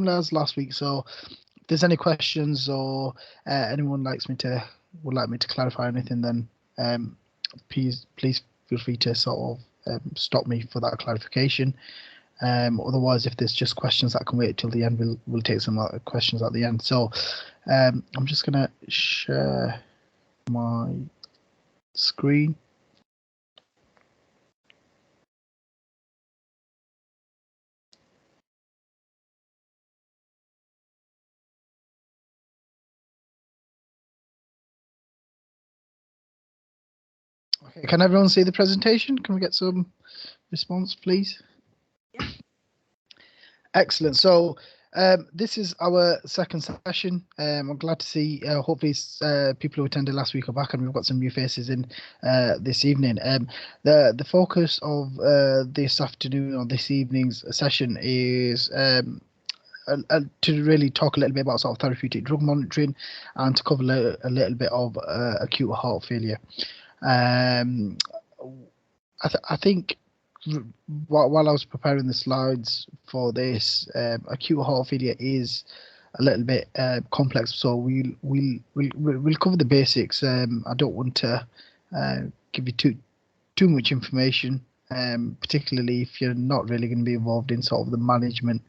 similar as last week. So if there's any questions or anyone would like me to clarify anything, then please feel free to sort of stop me for that clarification. Otherwise, if there's just questions that can wait till the end, we'll take some questions at the end. So I'm just going to share my screen. Okay, can everyone see the presentation? Can we get some response, please? Yeah. Excellent. So this is our second session. I'm glad to see hopefully people who attended last week are back, and we've got some new faces in this evening. The focus of this afternoon or this evening's session is to really talk a little bit about sort of therapeutic drug monitoring and to cover a little bit of acute heart failure. I think while I was preparing the slides for this, acute heart failure is a little bit complex, so we'll cover the basics. I don't want to give you too much information, particularly if you're not really going to be involved in sort of the management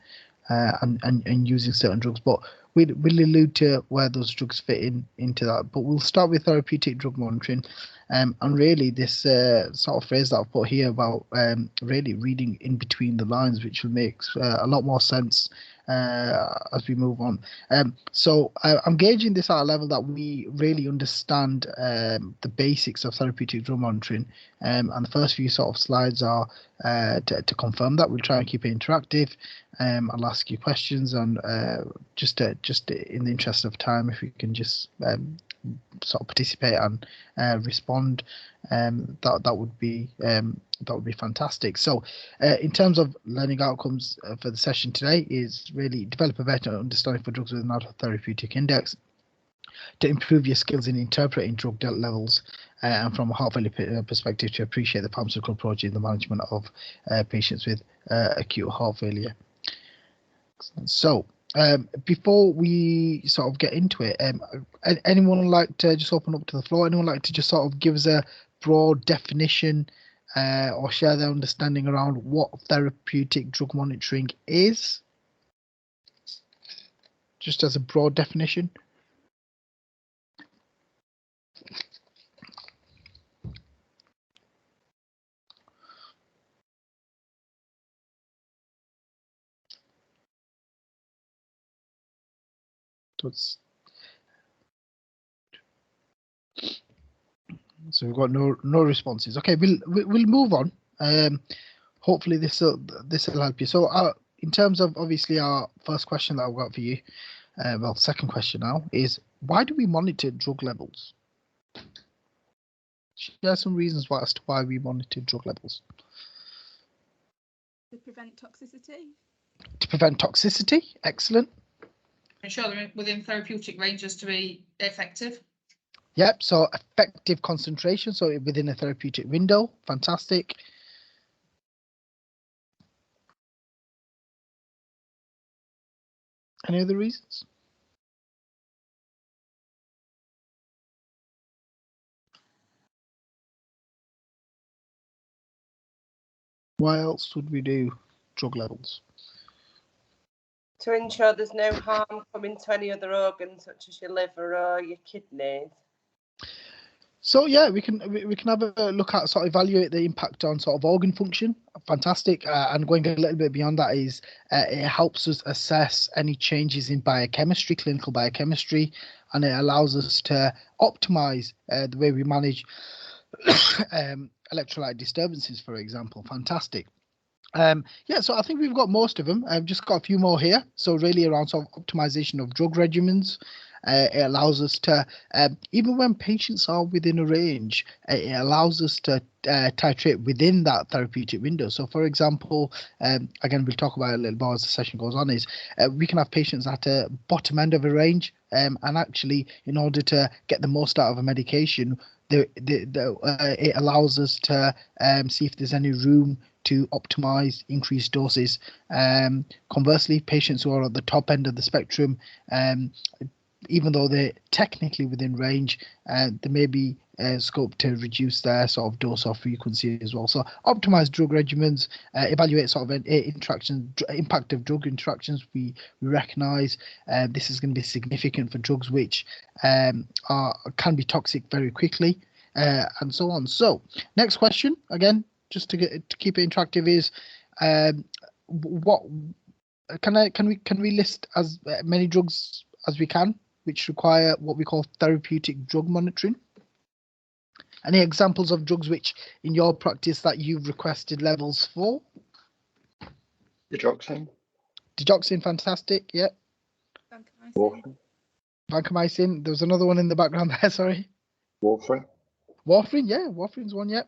and using certain drugs, but we'll allude to where those drugs fit into that. But we'll start with therapeutic drug monitoring, and really this sort of phrase that I've put here about really reading in between the lines, which will make a lot more sense as we move on. So I'm gauging this at a level that we really understand the basics of therapeutic drug monitoring, and the first few sort of slides are to confirm that. We'll try and keep it interactive. I'll ask you questions, and just in the interest of time, if you can just sort of participate and respond, that would be fantastic. So in terms of learning outcomes for the session today is really develop a better understanding for drugs with an adult therapeutic index, to improve your skills in interpreting drug levels, and from a heart failure perspective, to appreciate the pharmaceutical approach in the management of patients with acute heart failure. So before we sort of get into it, anyone like to just open up to the floor? Anyone like to just sort of give us a broad definition or share their understanding around what therapeutic drug monitoring is? Just as a broad definition. So we've got no responses. Okay, we'll move on. Hopefully this will help you. So in terms of obviously our first question that I've got for you, well, second question now is, why do we monitor drug levels? Share some reasons as to why we monitor drug levels. To prevent toxicity. To prevent toxicity, excellent. Ensure they're within therapeutic ranges to be effective. Yep, so effective concentration, so within a therapeutic window, fantastic. Any other reasons? Why else would we do drug levels? To ensure there's no harm coming to any other organs, such as your liver or your kidneys. So yeah, we can have a look at sort of evaluate the impact on sort of organ function. Fantastic. And going a little bit beyond that is it helps us assess any changes in biochemistry, clinical biochemistry, and it allows us to optimize the way we manage electrolyte disturbances, for example. Fantastic. Yeah, so I think we've got most of them. I've just got a few more here. So really around sort of optimization of drug regimens. It allows us to, even when patients are within a range, it allows us to titrate within that therapeutic window. So for example, again, we'll talk about it a little more as the session goes on, is we can have patients at a bottom end of a range, and actually in order to get the most out of a medication, it allows us to see if there's any room to optimize increased doses. Conversely, patients who are at the top end of the spectrum, even though they're technically within range, there may be scope to reduce their sort of dose or frequency as well. So optimize drug regimens, evaluate sort of an impact of drug interactions. We recognize this is going to be significant for drugs which can be toxic very quickly, and so on. So next question, again, just to keep it interactive, is what can we list as many drugs as we can which require what we call therapeutic drug monitoring? Any examples of drugs which in your practice that you've requested levels for? Digoxin. Digoxin, fantastic. Yeah. Warfarin. Vancomycin. There was another one in the background there, sorry. Warfarin. Warfarin, yeah. Warfarin's one, yeah.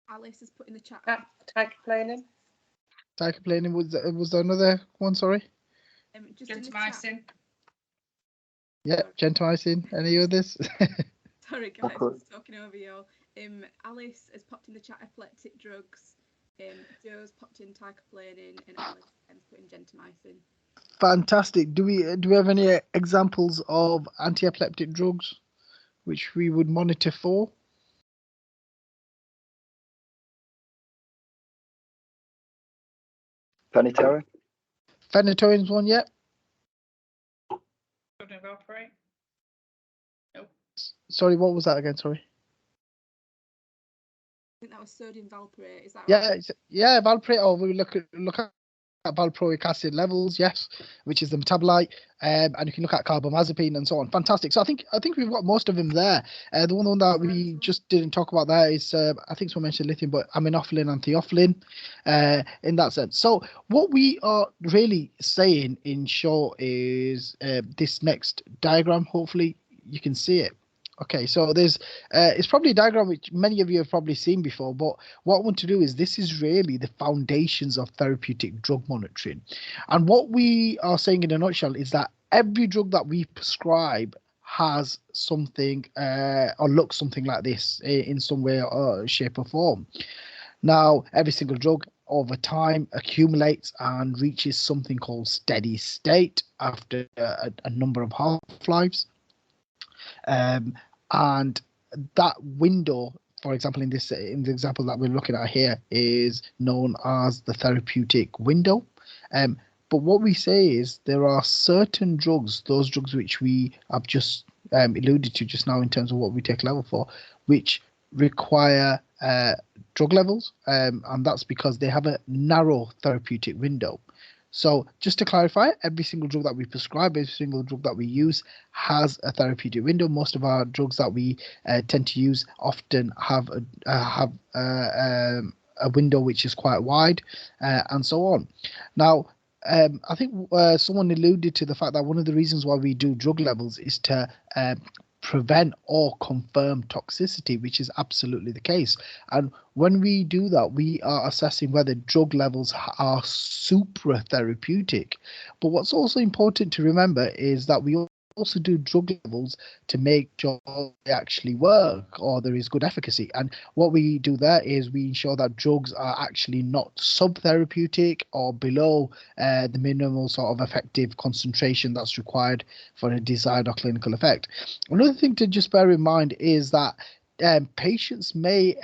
Alice has put in the chat. Ticaplanin. Ticaplanin, was there another one, sorry? Just in the chat. Gentamicin. Yeah, gentamicin. Any others? Sorry guys, I was talking over you all. Alice has popped in the chat epileptic drugs. Joe's popped in ticaplanin, and Alice has put in gentamicin. Fantastic. Do we have any examples of anti-epileptic drugs which we would monitor for? Phenytoin. Phenytoin's one, yeah. Valproate. Nope. Sorry, what was that again? Sorry. I think that was sodium valproate. Is that Yeah, right? yeah, valproate. Or we look at valproic acid levels, yes, which is the metabolite, and you can look at carbamazepine and so on. Fantastic. So I think we've got most of them there. The one that we just didn't talk about there is I think someone mentioned lithium, but aminophylline and theophylline in that sense. So what we are really saying in short is this next diagram. Hopefully you can see it. Okay, so there's it's probably a diagram which many of you have probably seen before, but what I want to do is this is really the foundations of therapeutic drug monitoring. And what we are saying in a nutshell is that every drug that we prescribe has something or looks something like this in some way or shape or form. Now, every single drug over time accumulates and reaches something called steady state after a number of half-lives. And that window, for example, in the example that we're looking at here, is known as the therapeutic window. But what we say is there are certain drugs, those drugs which we have just alluded to just now in terms of what we take level for, which require drug levels, and that's because they have a narrow therapeutic window. So just to clarify, every single drug that we prescribe, every single drug that we use has a therapeutic window. Most of our drugs that we tend to use often have a window which is quite wide, and so on. Now, I think someone alluded to the fact that one of the reasons why we do drug levels is to prevent or confirm toxicity, which is absolutely the case. And when we do that, we are assessing whether drug levels are supratherapeutic. But what's also important to remember is that we also do drug levels to make sure they actually work or there is good efficacy. And what we do there is we ensure that drugs are actually not subtherapeutic or below the minimal sort of effective concentration that's required for a desired or clinical effect. Another thing to just bear in mind is that patients may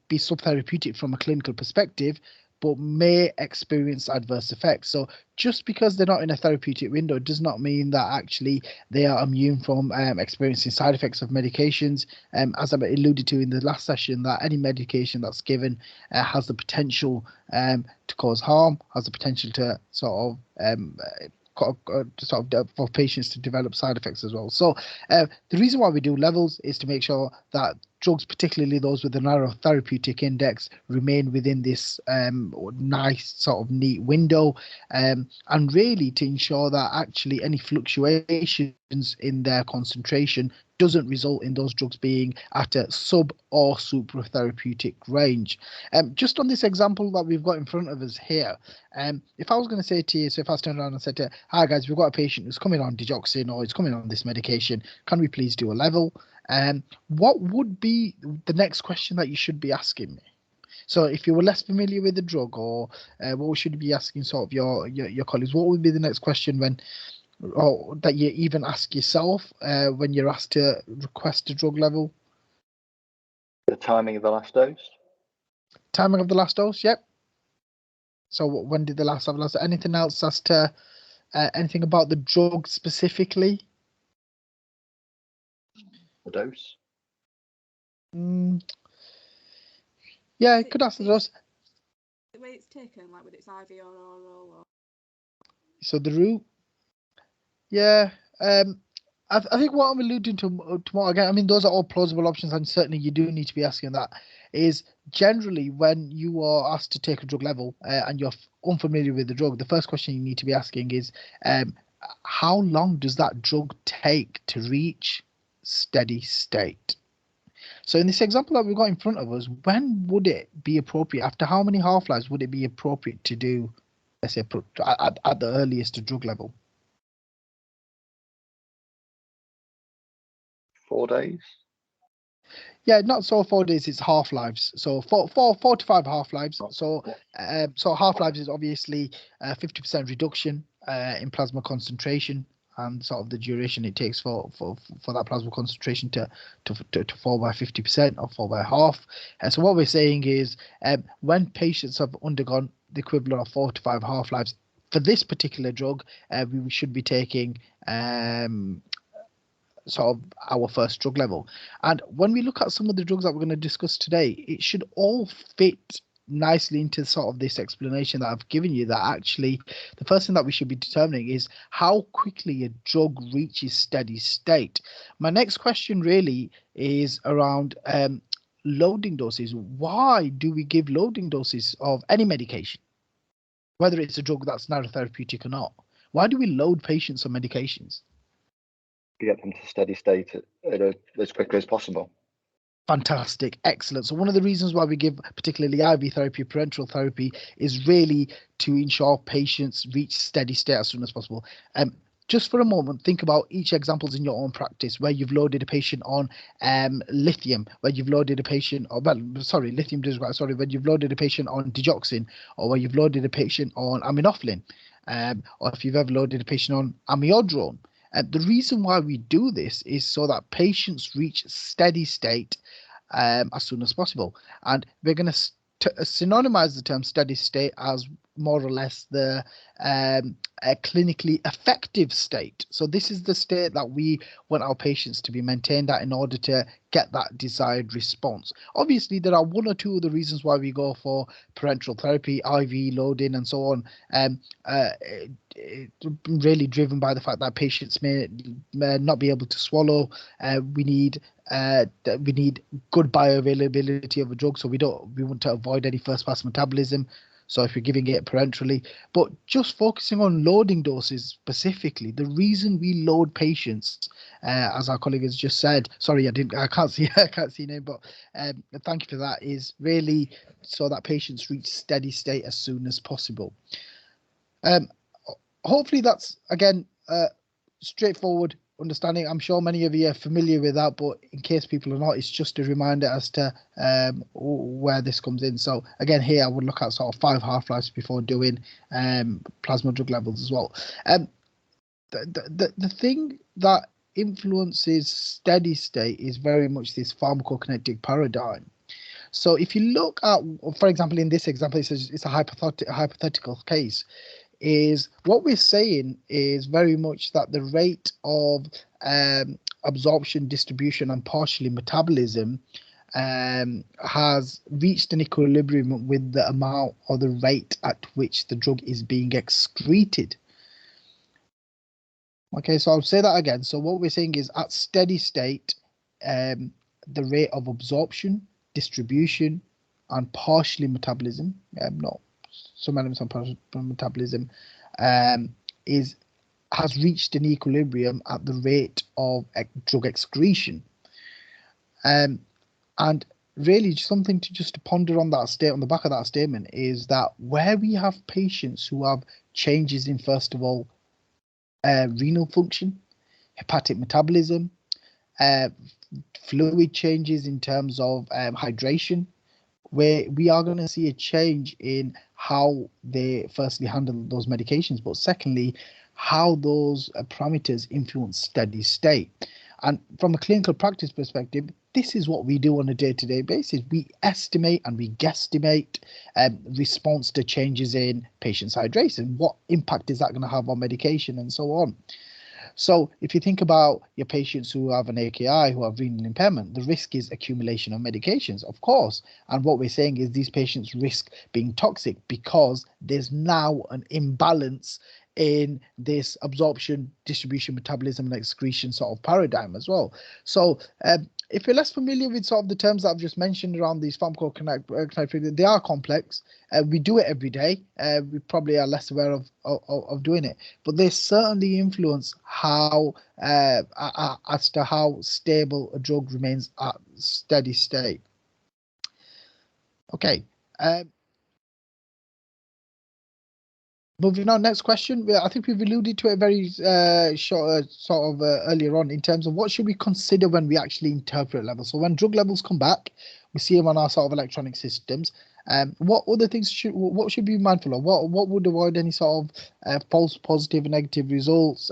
be subtherapeutic from a clinical perspective, but may experience adverse effects. So just because they're not in a therapeutic window does not mean that actually they are immune from experiencing side effects of medications. As I alluded to in the last session, that any medication that's given has the potential to cause harm, has the potential to sort of for patients to develop side effects as well. So the reason why we do levels is to make sure that drugs, particularly those with a narrow therapeutic index, remain within this nice sort of neat window, and really to ensure that actually any fluctuations in their concentration doesn't result in those drugs being at a sub or supratherapeutic range. Just on this example that we've got in front of us here, if I was going to say to you, so if I was turned around and said to you, hi guys, we've got a patient who's coming on digoxin or is coming on this medication, can we please do a level? What would be the next question that you should be asking me? So if you were less familiar with the drug, or what we should be asking sort of your colleagues, what would be the next question when, or that you even ask yourself when you're asked to request a drug level? The timing of the last dose. Timing of the last dose, yep. So when did the last have last? Anything else as to anything about the drug specifically? The dose. Yeah, I could ask the dose. The way it's taken, like whether it's IV or oral, or So the route, yeah. I think what I'm alluding to more again, I mean, those are all plausible options, and certainly you do need to be asking that. Is generally when you are asked to take a drug level and you're unfamiliar with the drug, the first question you need to be asking is, how long does that drug take to reach steady state? So in this example that we've got in front of us, when would it be appropriate? After how many half-lives would it be appropriate to do, let's say, at the earliest a drug level? 4 days. Yeah, not so 4 days. It's half-lives. So 4 to 5 half-lives. So half-lives is obviously 50% reduction in plasma concentration, and sort of the duration it takes for that plasma concentration to fall by 50% or fall by half. And so what we're saying is, when patients have undergone the equivalent of 4 to 5 half-lives for this particular drug, we should be taking sort of our first drug level. And when we look at some of the drugs that we're going to discuss today, it should all fit nicely into sort of this explanation that I've given you, that actually the first thing that we should be determining is how quickly a drug reaches steady state. My next question really is around loading doses. Why do we give loading doses of any medication, whether it's a drug that's narrowtherapeutic or not? Why do we load patients on medications? To get them to steady state as quickly as possible. Fantastic, excellent. So one of the reasons why we give particularly IV therapy, parenteral therapy, is really to ensure patients reach steady state as soon as possible. Just for a moment, think about each examples in your own practice where you've loaded a patient on lithium, where you've loaded a patient, or lithium does right. Sorry, when you've loaded a patient on digoxin, or where you've loaded a patient on aminoflin, or if you've ever loaded a patient on amiodarone. The reason why we do this is so that patients reach steady state as soon as possible. And we're going to synonymize the term steady state as more or less the a clinically effective state. So this is the state that we want our patients to be maintained at in order to get that desired response. Obviously, there are one or two of the reasons why we go for parenteral therapy, IV loading, and so on. Really driven by the fact that patients may not be able to swallow. We need good bioavailability of a drug, so we want to avoid any first pass metabolism. So if you're giving it parenterally, but just focusing on loading doses specifically, the reason we load patients, as our colleague has just said, sorry, I can't see your name, but thank you for that, is really so that patients reach steady state as soon as possible. Hopefully that's, again, straightforward understanding. I'm sure many of you are familiar with that, but in case people are not, it's just a reminder as to where this comes in. So again, here I would look at sort of 5 half-lives before doing plasma drug levels as well. The thing that influences steady state is very much this pharmacokinetic paradigm. So if you look at, for example, in this example, it's a hypothetical case. Is what we're saying is very much that the rate of absorption, distribution, and partially metabolism has reached an equilibrium with the amount or the rate at which the drug is being excreted. Okay, so I'll say that again. So what we're saying is at steady state, the rate of absorption, distribution, and partially metabolism, some elements on metabolism, has reached an equilibrium at the rate of drug excretion. And really something to just ponder on that state, on the back of that statement, is that where we have patients who have changes in, first of all, renal function, hepatic metabolism, fluid changes in terms of hydration, where we are going to see a change in how they firstly handle those medications, but secondly, how those parameters influence steady state. And from a clinical practice perspective, this is what we do on a day-to-day basis. We estimate and we guesstimate response to changes in patients' hydration. What impact is that going to have on medication and so on? So if you think about your patients who have an AKI, who have renal impairment, the risk is accumulation of medications, of course. And what we're saying is these patients risk being toxic because there's now an imbalance in this absorption, distribution, metabolism, and excretion sort of paradigm as well. So if you're less familiar with sort of the terms that I've just mentioned around these pharmacokinetic, they are complex. We do it every day. We probably are less aware of doing it, but they certainly influence how as to how stable a drug remains at steady state. Okay. Moving on, next question. I think we've alluded to it very short, earlier on in terms of what should we consider when we actually interpret levels. So when drug levels come back, we see them on our sort of electronic systems. What other things should we be mindful of? What would avoid any sort of false positive and negative results?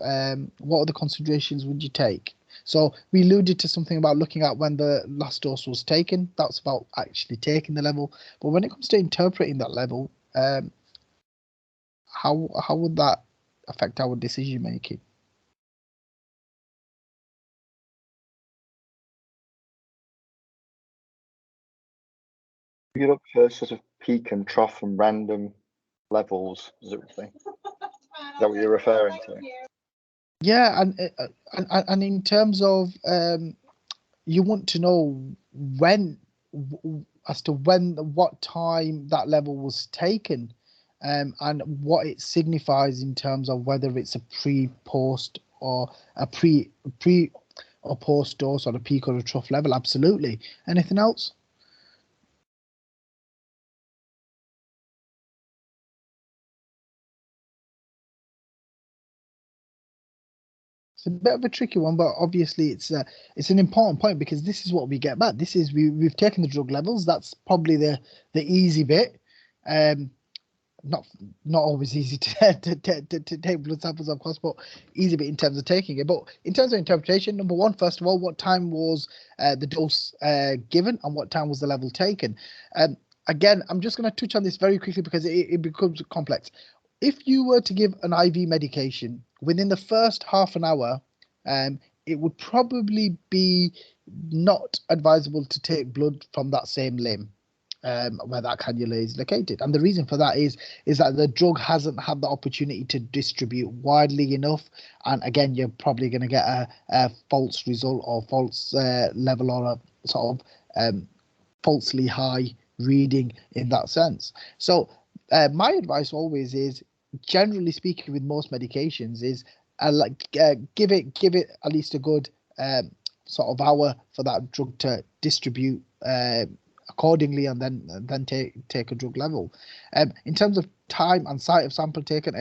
What other considerations would you take? So we alluded to something about looking at when the last dose was taken. That's about actually taking the level. But when it comes to interpreting that level, how would that affect our decision making? You look for sort of peak and trough and random levels, sort of thing. Is that what you're referring to? Yeah, and in terms of you want to know when, as to what time that level was taken, and what it signifies in terms of whether it's a pre-post or a pre or post dose or a peak or a trough level. Absolutely. Anything else? It's a bit of a tricky one, but obviously it's an important point because this is what we get back. This is we've taken the drug levels. That's probably the easy bit. Not always easy to take blood samples, of course, but easy bit in terms of taking it. But in terms of interpretation, number one, first of all, what time was the dose given and what time was the level taken? Again, I'm just going to touch on this very quickly because it becomes complex. If you were to give an IV medication within the first half an hour, it would probably be not advisable to take blood from that same limb where that cannula is located. And the reason for that is that the drug hasn't had the opportunity to distribute widely enough. And again, you're probably going to get a false result or false level or a sort of falsely high reading in that sense. So my advice always is, generally speaking, with most medications, is give it at least a good sort of hour for that drug to distribute accordingly, and then take a drug level. In terms of time and site of sample taken,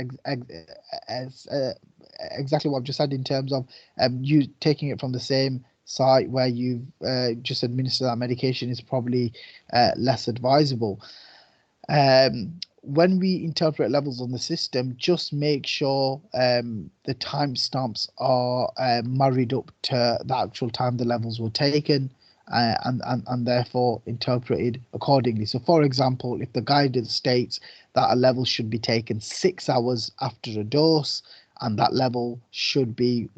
exactly what I've just said in terms of you taking it from the same site where you've just administered that medication is probably less advisable. When we interpret levels on the system, just make sure the timestamps are married up to the actual time the levels were taken, and therefore interpreted accordingly. So, for example, if the guidance states that a level should be taken 6 hours after a dose, and that level should be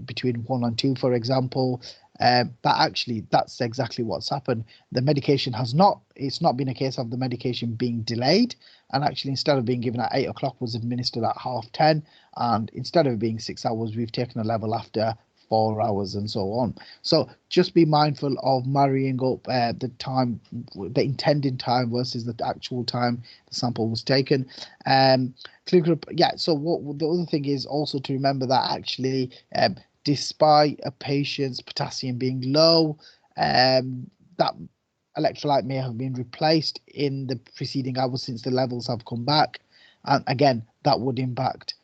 between 1 and 2, for example, that's exactly what's happened. The medication it's not been a case of the medication being delayed, and actually instead of being given at 8 o'clock was administered at 10:30, and instead of it being 6 hours, we've taken a level after 4 hours, and so on. So just be mindful of marrying up the time, the intended time versus the actual time the sample was taken. So what the other thing is also to remember that actually despite a patient's potassium being low, that electrolyte may have been replaced in the preceding hours since the levels have come back, and again that would impact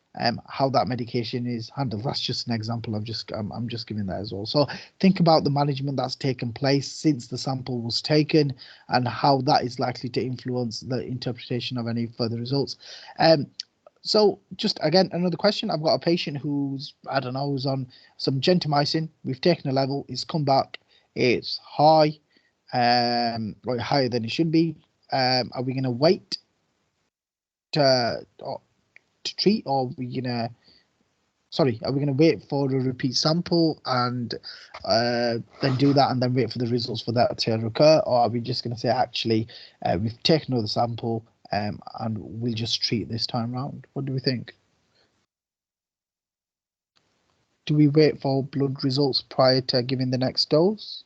how that medication is handled. That's just an example. I'm just giving that as well. So think about the management that's taken place since the sample was taken and how that is likely to influence the interpretation of any further results. So just again, another question. I've got a patient who's, I don't know, who's on some gentamicin. We've taken a level, it's come back, it's high, or higher than it should be. Are we going to wait to treat, or are we going to wait for a repeat sample and then do that and then wait for the results for that to recur? Or are we just going to say, actually, we've taken another sample, and we'll just treat this time round? What do we think? Do we wait for blood results prior to giving the next dose?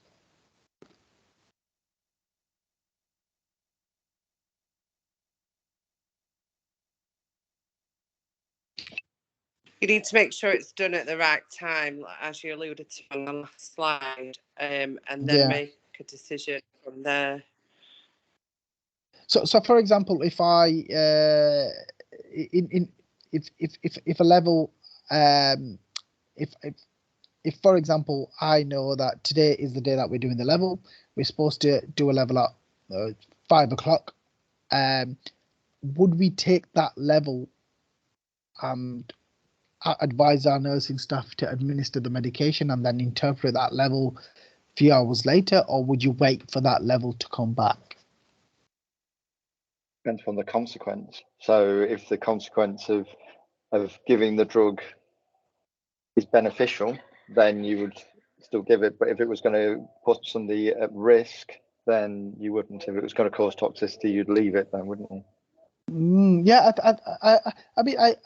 You need to make sure it's done at the right time, as you alluded to on the last slide, and then make a decision from there. So for example, if I if a level, if for example I know that today is the day that we're doing the level, we're supposed to do a level at 5 o'clock. Would we take that level and advise our nursing staff to administer the medication and then interpret that level a few hours later, or would you wait for that level to come back? Depends on the consequence. So if the consequence of giving the drug is beneficial, then you would still give it. But if it was going to put somebody at risk, then you wouldn't. If it was going to cause toxicity, you'd leave it then, wouldn't you? Yeah, I mean, I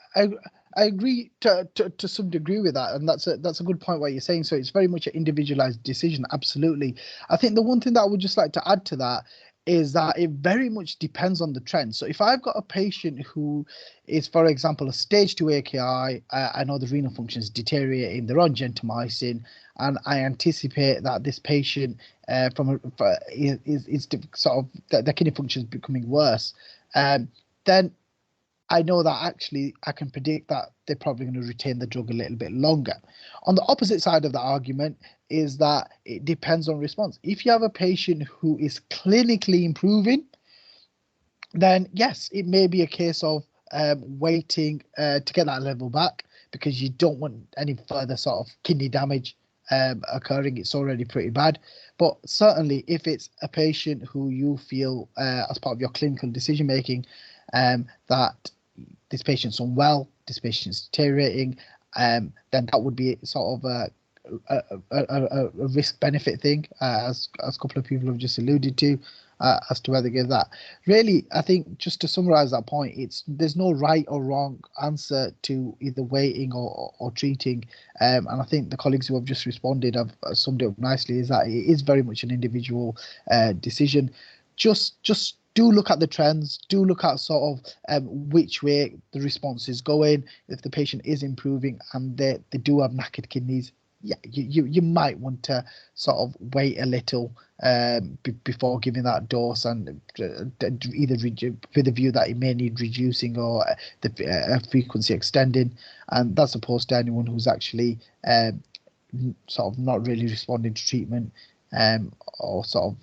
agree to some degree with that, and that's a good point what you're saying. So it's very much an individualized decision. Absolutely. I think the one thing that I would just like to add to that is that it very much depends on the trend. So if I've got a patient who is, for example, a stage 2 AKI, I know the renal function is deteriorating, they're on gentamicin, and I anticipate that this patient is sort of the kidney function is becoming worse, then I know that actually I can predict that they're probably going to retain the drug a little bit longer. On the opposite side of the argument is that it depends on response. If you have a patient who is clinically improving, then yes, it may be a case of waiting to get that level back, because you don't want any further sort of kidney damage occurring. It's already pretty bad. But certainly if it's a patient who you feel as part of your clinical decision making that this patient's unwell, this patient's deteriorating, then that would be sort of a risk benefit thing, as a couple of people have just alluded to, as to whether to give that. Really, I think just to summarize that point, there's no right or wrong answer to either waiting or treating, and I think the colleagues who have just responded have summed it up nicely, is that it is very much an individual decision. Just do look at the trends, do look at sort of which way the response is going. If the patient is improving and they do have knackered kidneys, yeah, you might want to sort of wait a little before giving that dose, and either with the view that it may need reducing or the frequency extending, and that's opposed to anyone who's actually sort of not really responding to treatment, or sort of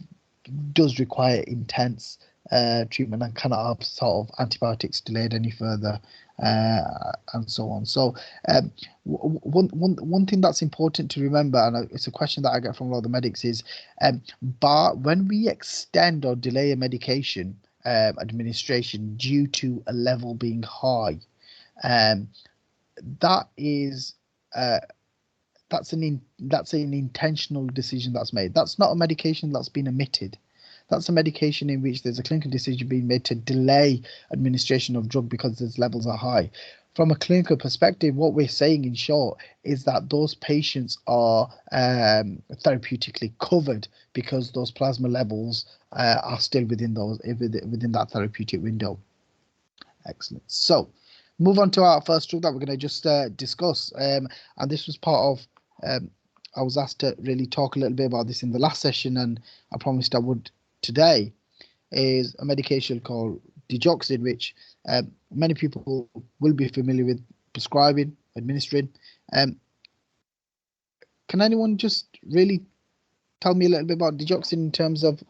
does require intense treatment and cannot have sort of antibiotics delayed any further, and so on. So one thing that's important to remember, and it's a question that I get from a lot of the medics, is when we extend or delay a medication administration due to a level being high, that is that's an intentional decision that's made. That's not a medication that's been omitted. That's a medication in which there's a clinical decision being made to delay administration of drug because those levels are high. From a clinical perspective, what we're saying in short is that those patients are therapeutically covered because those plasma levels are still within that therapeutic window. Excellent. So move on to our first drug that we're going to just discuss, and this was part of I was asked to really talk a little bit about this in the last session, and I promised I would today, is a medication called digoxin, which many people will be familiar with prescribing, administering. Can anyone just really tell me a little bit about digoxin in terms of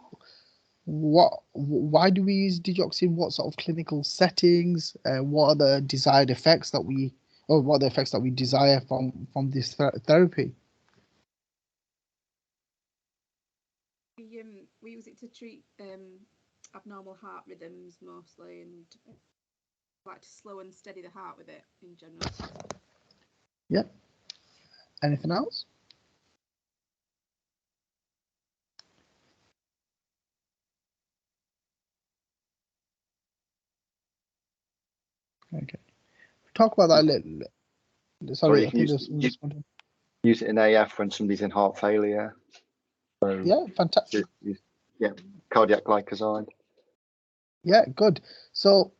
why do we use digoxin? What sort of clinical settings? What are the desired effects that we, or what are the effects that we desire from this therapy? We use it to treat abnormal heart rhythms mostly, and like to slow and steady the heart with it in general. Yeah. Anything else? Okay. Talk about that a little. Sorry, I think there's use it in AF when somebody's in heart failure. So yeah, fantastic. Yeah, cardiac glycoside. Yeah, good. So,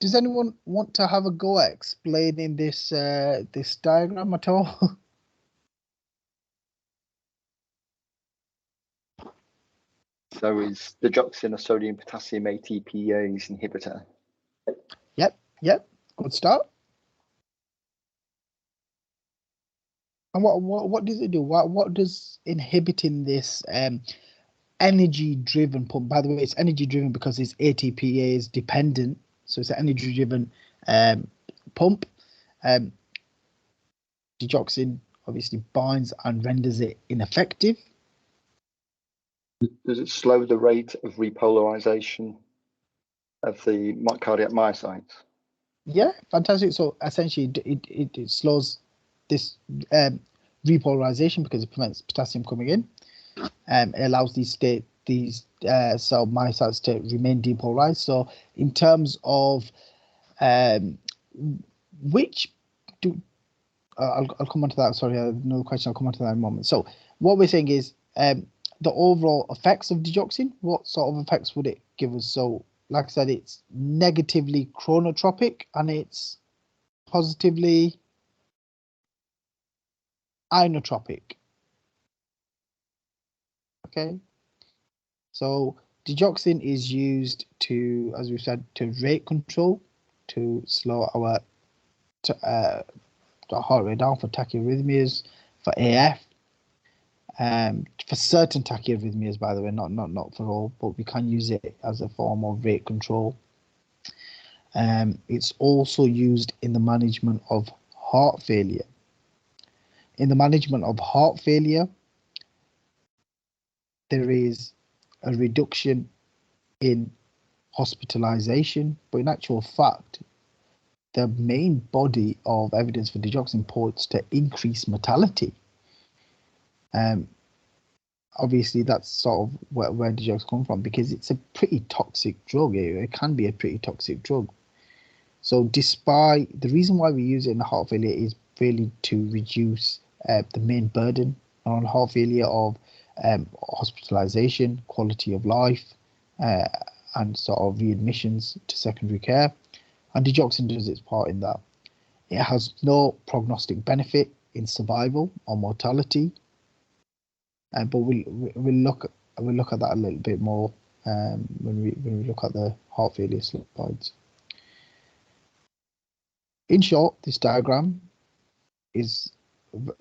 does anyone want to have a go at explaining this this diagram at all? So is digoxin a sodium potassium ATPase inhibitor? Yep. Good start. And what does it do? What does inhibiting this energy driven pump? By the way, it's energy driven because it's ATPase dependent, so it's an energy driven pump. Digoxin obviously binds and renders it ineffective. Does it slow the rate of repolarization of the cardiac myocytes? Yeah, fantastic. So essentially, it slows this repolarization because it prevents potassium coming in. It allows these cell myocytes to remain depolarized. So in terms of which do I'll come on to that. Sorry, another question. I'll come on to that in a moment. So what we're saying is the overall effects of digoxin. What sort of effects would it give us? So like I said, it's negatively chronotropic and it's positively inotropic. Okay. So digoxin is used to, as we've said, to rate control, to slow our heart rate down for tachyarrhythmias, for AF, for certain tachyarrhythmias, by the way, not for all, but we can use it as a form of rate control. It's also used in the management of heart failure. In the management of heart failure, there is a reduction in hospitalization, but in actual fact, the main body of evidence for digoxin points to increased mortality. Obviously, that's sort of where digoxin come from, because it's a pretty toxic drug. It can be a pretty toxic drug. So despite the reason why we use it in the heart failure is really to reduce the main burden on heart failure of hospitalization, quality of life, and sort of readmissions to secondary care. And digoxin does its part in that. It has no prognostic benefit in survival or mortality, but we'll look at that a little bit more when we look at the heart failure slides. In short, this diagram is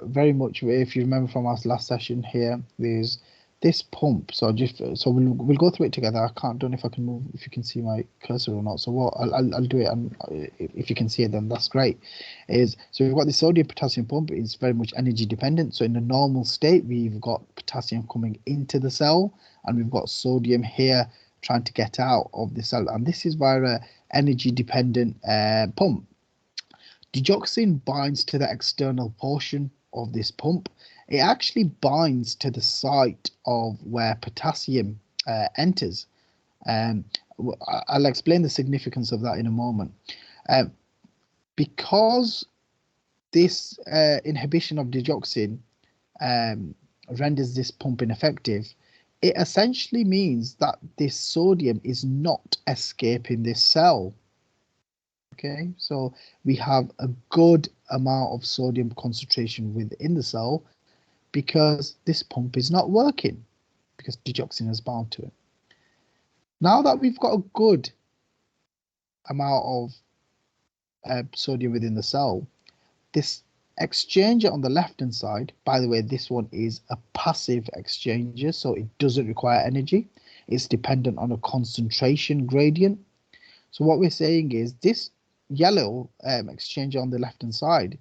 very much, if you remember from our last session here, there's this pump. So we'll go through it together. Don't know if I can move, if you can see my cursor or not. So what I'll do it, and if you can see it, then that's great. So we've got the sodium potassium pump. It's very much energy dependent. So in the normal state, we've got potassium coming into the cell, and we've got sodium here trying to get out of the cell, and this is via a energy dependent pump. Digoxin binds to the external portion of this pump. It actually binds to the site of where potassium enters. I'll explain the significance of that in a moment. Because this inhibition of digoxin renders this pump ineffective, it essentially means that this sodium is not escaping this cell. Okay, so we have a good amount of sodium concentration within the cell because this pump is not working, because digoxin is bound to it. Now that we've got a good amount of sodium within the cell, this exchanger on the left hand side, by the way, this one is a passive exchanger, so it doesn't require energy. It's dependent on a concentration gradient. So what we're saying is this yellow exchanger on the left hand side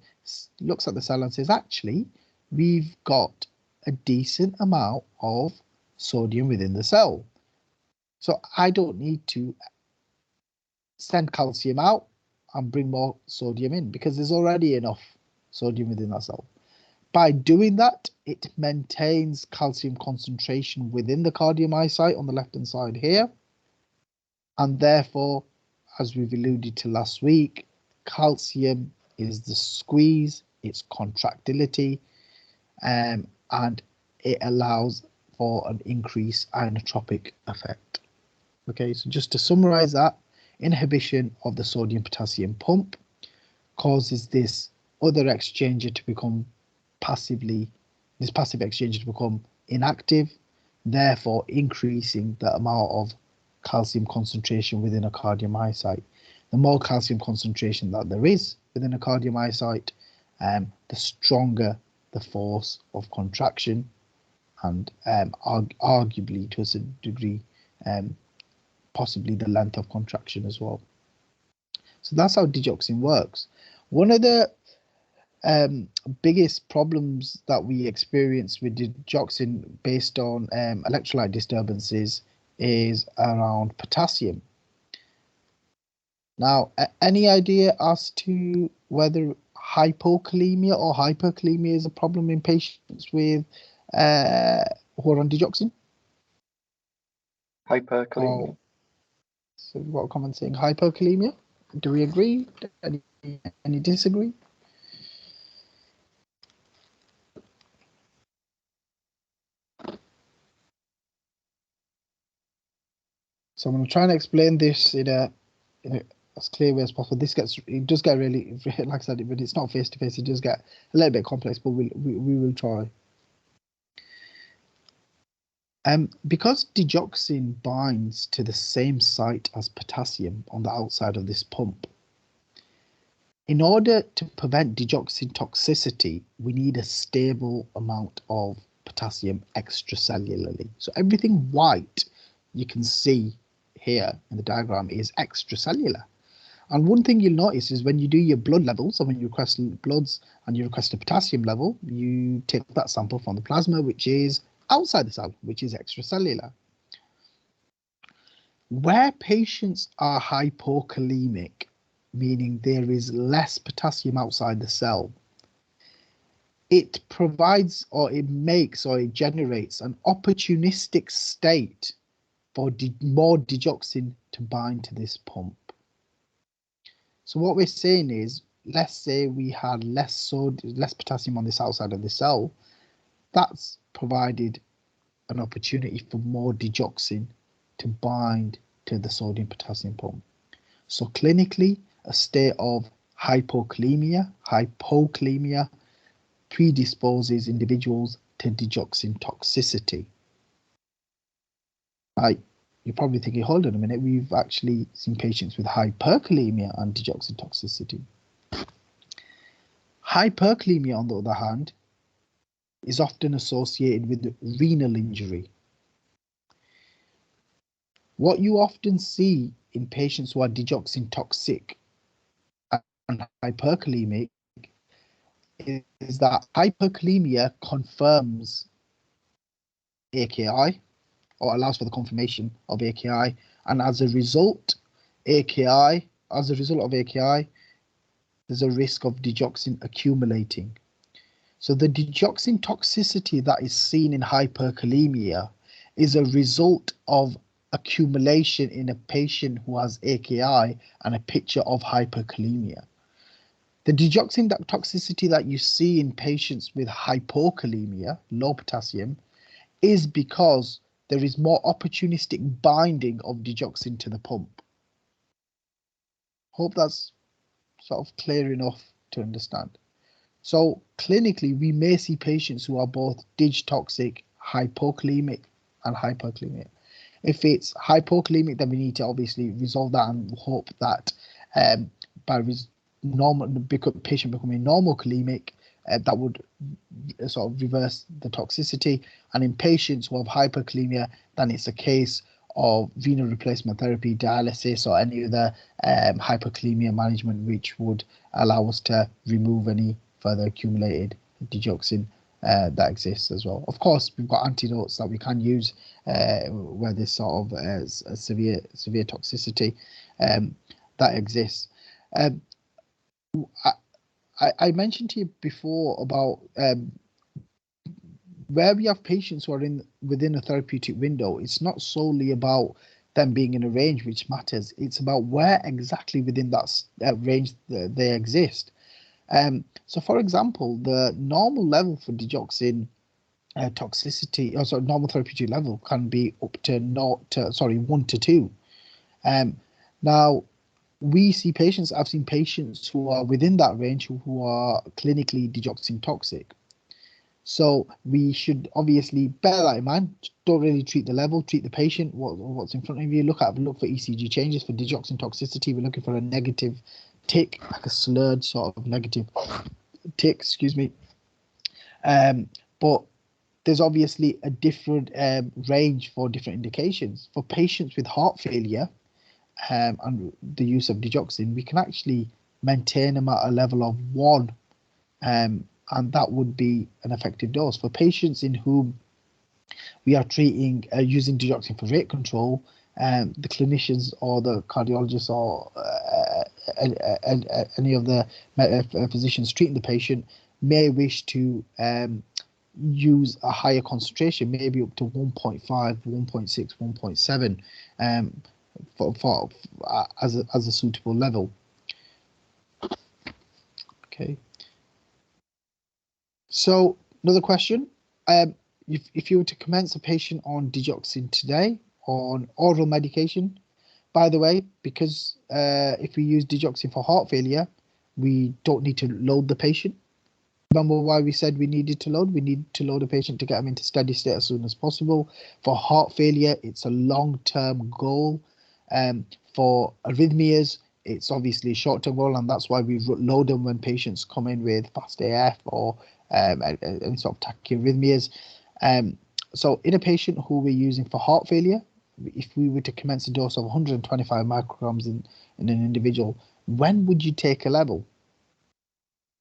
looks at the cell and says, actually, we've got a decent amount of sodium within the cell. So I don't need to send calcium out and bring more sodium in because there's already enough sodium within that cell. By doing that, it maintains calcium concentration within the cardiomyocyte on the left hand side here. And therefore, as we've alluded to last week, calcium is the squeeze, its contractility, and it allows for an increased inotropic effect. Okay, so just to summarize that, inhibition of the sodium potassium pump causes this other exchanger to become passive exchanger to become inactive, therefore increasing the amount of calcium concentration within a cardiomyocyte. The more calcium concentration that there is within a cardiomyocyte, the stronger the force of contraction, and arguably to a certain degree, possibly the length of contraction as well. So that's how digoxin works. One of the biggest problems that we experience with digoxin based on electrolyte disturbances is around potassium. Now, any idea as to whether hypokalemia or hyperkalemia is a problem in patients with who are on digoxin? Hyperkalemia. Oh, so we've got a comment saying hypokalemia. Do we agree? Any disagree? So I'm going to try and explain this in a as clear way as possible. It does get really, like I said, but it's not face to face. It does get a little bit complex, but we will try. Because digoxin binds to the same site as potassium on the outside of this pump, in order to prevent digoxin toxicity, we need a stable amount of potassium extracellularly. So everything white you can see here in the diagram is extracellular. And one thing you'll notice is when you do your blood levels, so when you request bloods and you request a potassium level, you take that sample from the plasma, which is outside the cell, which is extracellular. Where patients are hypokalemic, meaning there is less potassium outside the cell, it provides or it makes or it generates an opportunistic state for more digoxin to bind to this pump. So what we're saying is, let's say we had less potassium on this outside of the cell, that's provided an opportunity for more digoxin to bind to the sodium potassium pump. So clinically, a state of hypokalemia predisposes individuals to digoxin toxicity. You're probably thinking, hold on a minute, we've actually seen patients with hyperkalemia and digoxin toxicity. Hyperkalemia, on the other hand, is often associated with renal injury. What you often see in patients who are digoxin toxic and hyperkalemic is that hyperkalemia confirms AKI or allows for the confirmation of AKI, and as a result of AKI, there's a risk of digoxin accumulating. So the digoxin toxicity that is seen in hyperkalemia is a result of accumulation in a patient who has AKI and a picture of hyperkalemia. The digoxin toxicity that you see in patients with hypokalemia, low potassium, is because there is more opportunistic binding of digoxin to the pump. Hope that's sort of clear enough to understand. So clinically, we may see patients who are both dig-toxic, hypokalemic, and hyperkalemic. If it's hypokalemic, then we need to obviously resolve that and hope that by patient becoming normal bulimic, that would sort of reverse the toxicity. And in patients who have hyperkalemia, then it's a case of renal replacement therapy, dialysis, or any other hyperkalemia management, which would allow us to remove any further accumulated digoxin that exists as well. Of course, we've got antidotes that we can use where there's sort of a severe toxicity that exists. I mentioned to you before about where we have patients who are within a therapeutic window. It's not solely about them being in a range which matters. It's about where exactly within that range they exist. So, for example, the normal level for digoxin toxicity, or sorry, normal therapeutic level can be up to 1 to 2. Now, we see patients. I've seen patients who are within that range who are clinically digoxin toxic. So we should obviously bear that in mind. Don't really treat the level, treat the patient, what's in front of you. Look for ECG changes for digoxin toxicity. We're looking for a negative tick, like a slurred sort of negative tick, excuse me. But there's obviously a different range for different indications. For patients with heart failure and the use of digoxin, we can actually maintain them at a level of 1. And that would be an effective dose. For patients in whom we are treating using digoxin for rate control, the clinicians or the cardiologists or any of the physicians treating the patient may wish to use a higher concentration, maybe up to 1.5, 1.6, 1.7 for as a suitable level. Okay. So another question, if you were to commence a patient on digoxin today on oral medication, by the way, because if we use digoxin for heart failure, we don't need to load the patient. Remember why we said we needed to load? We need to load a patient to get them into steady state as soon as possible. For heart failure, it's a long-term goal. For arrhythmias, it's obviously a short-term goal, and that's why we load them when patients come in with fast AF or any sort of tachyarrhythmias. So in a patient who we're using for heart failure, if we were to commence a dose of 125 micrograms in an individual, when would you take a level?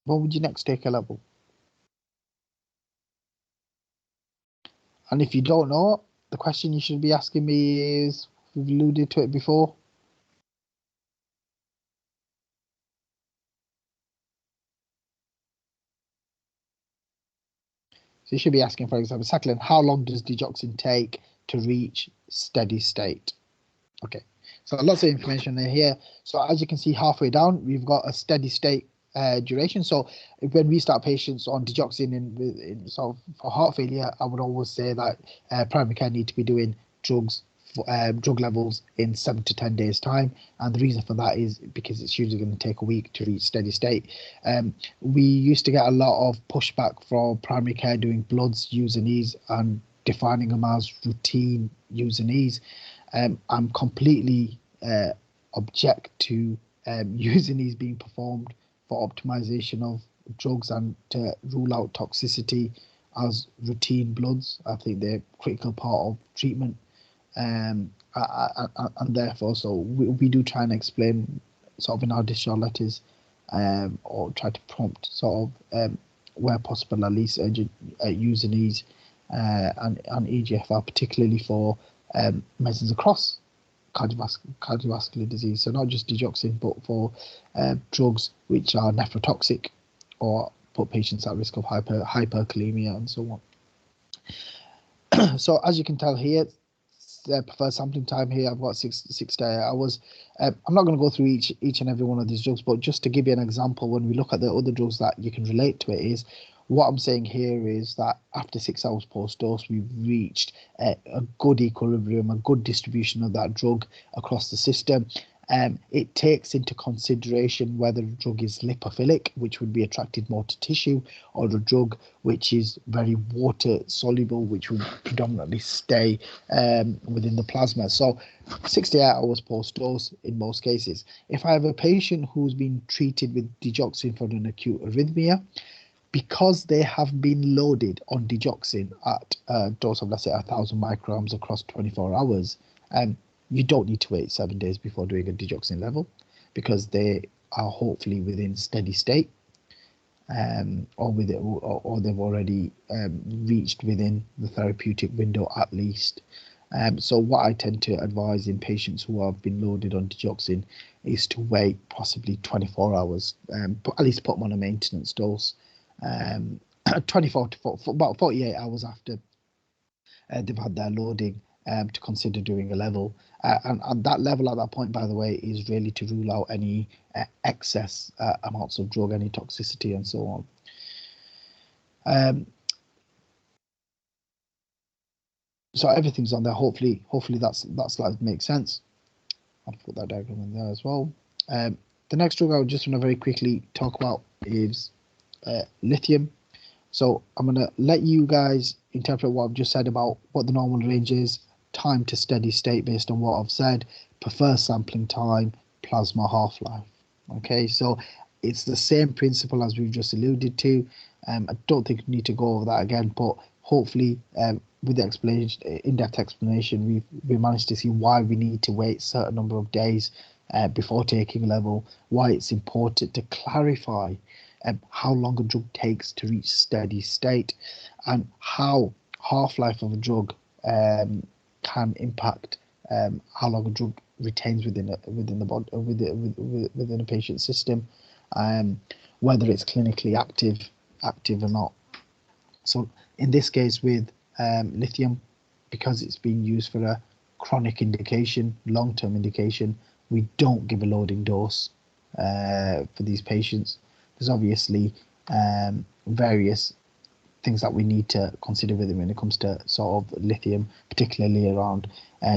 When would you next take a level? And if you don't know, the question you should be asking me is, we've alluded to it before. So you should be asking, for example, Sakhalin, how long does digoxin take to reach steady state? Okay, so lots of information in here. So as you can see, halfway down, we've got a steady state duration. So when we start patients on digoxin in sort of for heart failure, I would always say that primary care need to be doing drug levels in 7 to 10 days time, and the reason for that is because it's usually going to take a week to reach steady state. We used to get a lot of pushback from primary care doing bloods, U's and E's, and defining them as routine U's and E's. I'm completely object to U's and E's being performed for optimization of drugs and to rule out toxicity as routine bloods. I think they're a critical part of treatment. And therefore, so we do try and explain sort of in our discharge letters, or try to prompt sort of where possible at least urgent U's and E's and EGFR, particularly for medicines across cardiovascular disease. So not just digoxin, but for drugs which are nephrotoxic or put patients at risk of hyperkalemia and so on. So as you can tell here, preferred sampling time here, I've got 6 to 8 hours. I'm not going to go through each and every one of these drugs, but just to give you an example, when we look at the other drugs that you can relate to it, is what I'm saying here is that after 6 hours post-dose, we've reached a good equilibrium, a good distribution of that drug across the system. It takes into consideration whether a drug is lipophilic, which would be attracted more to tissue, or a drug which is very water soluble, which would predominantly stay within the plasma. So 68 hours post-dose in most cases. If I have a patient who's been treated with digoxin for an acute arrhythmia, because they have been loaded on digoxin at a dose of, let's say, 1,000 micrograms across 24 hours, you don't need to wait 7 days before doing a digoxin level, because they are hopefully within steady state, or they've already reached within the therapeutic window at least. So what I tend to advise in patients who have been loaded on digoxin is to wait possibly 24 hours, at least put them on a maintenance dose, 24 to about 48 hours after they've had their loading, to consider doing a level. And that level at that point, by the way, is really to rule out any excess amounts of drug, any toxicity, and so on. So everything's on there. Hopefully that slide makes sense. I'll put that diagram in there as well. The next drug I would just want to very quickly talk about is lithium. So I'm going to let you guys interpret what I've just said about what the normal range is, time to steady state based on what I've said, prefer sampling time, plasma half-life. Okay, so it's the same principle as we've just alluded to. I don't think we need to go over that again, but hopefully with the explanation, in-depth explanation, we managed to see why we need to wait a certain number of days before taking level, why it's important to clarify how long a drug takes to reach steady state, and how half-life of a drug can impact how long a drug retains within the body, within a patient's system, whether it's clinically active or not. So in this case with lithium, because it's being used for a chronic indication, long-term indication, we don't give a loading dose for these patients. There's obviously various things that we need to consider with it when it comes to sort of lithium, particularly around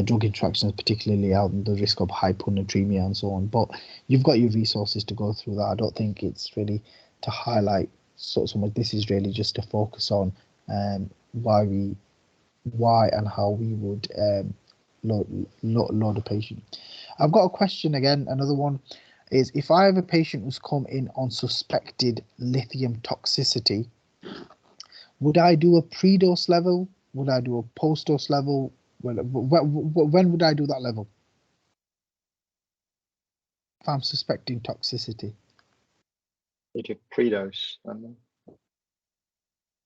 drug interactions, particularly around the risk of hyponatremia and so on. But you've got your resources to go through that. I don't think it's really to highlight so much. This is really just to focus on why and how we would load a patient. I've got a question again. Another one is, if I have a patient who's come in on suspected lithium toxicity, would I do a pre-dose level? Would I do a post-dose level? When would I do that level? If I'm suspecting toxicity. You do pre-dose.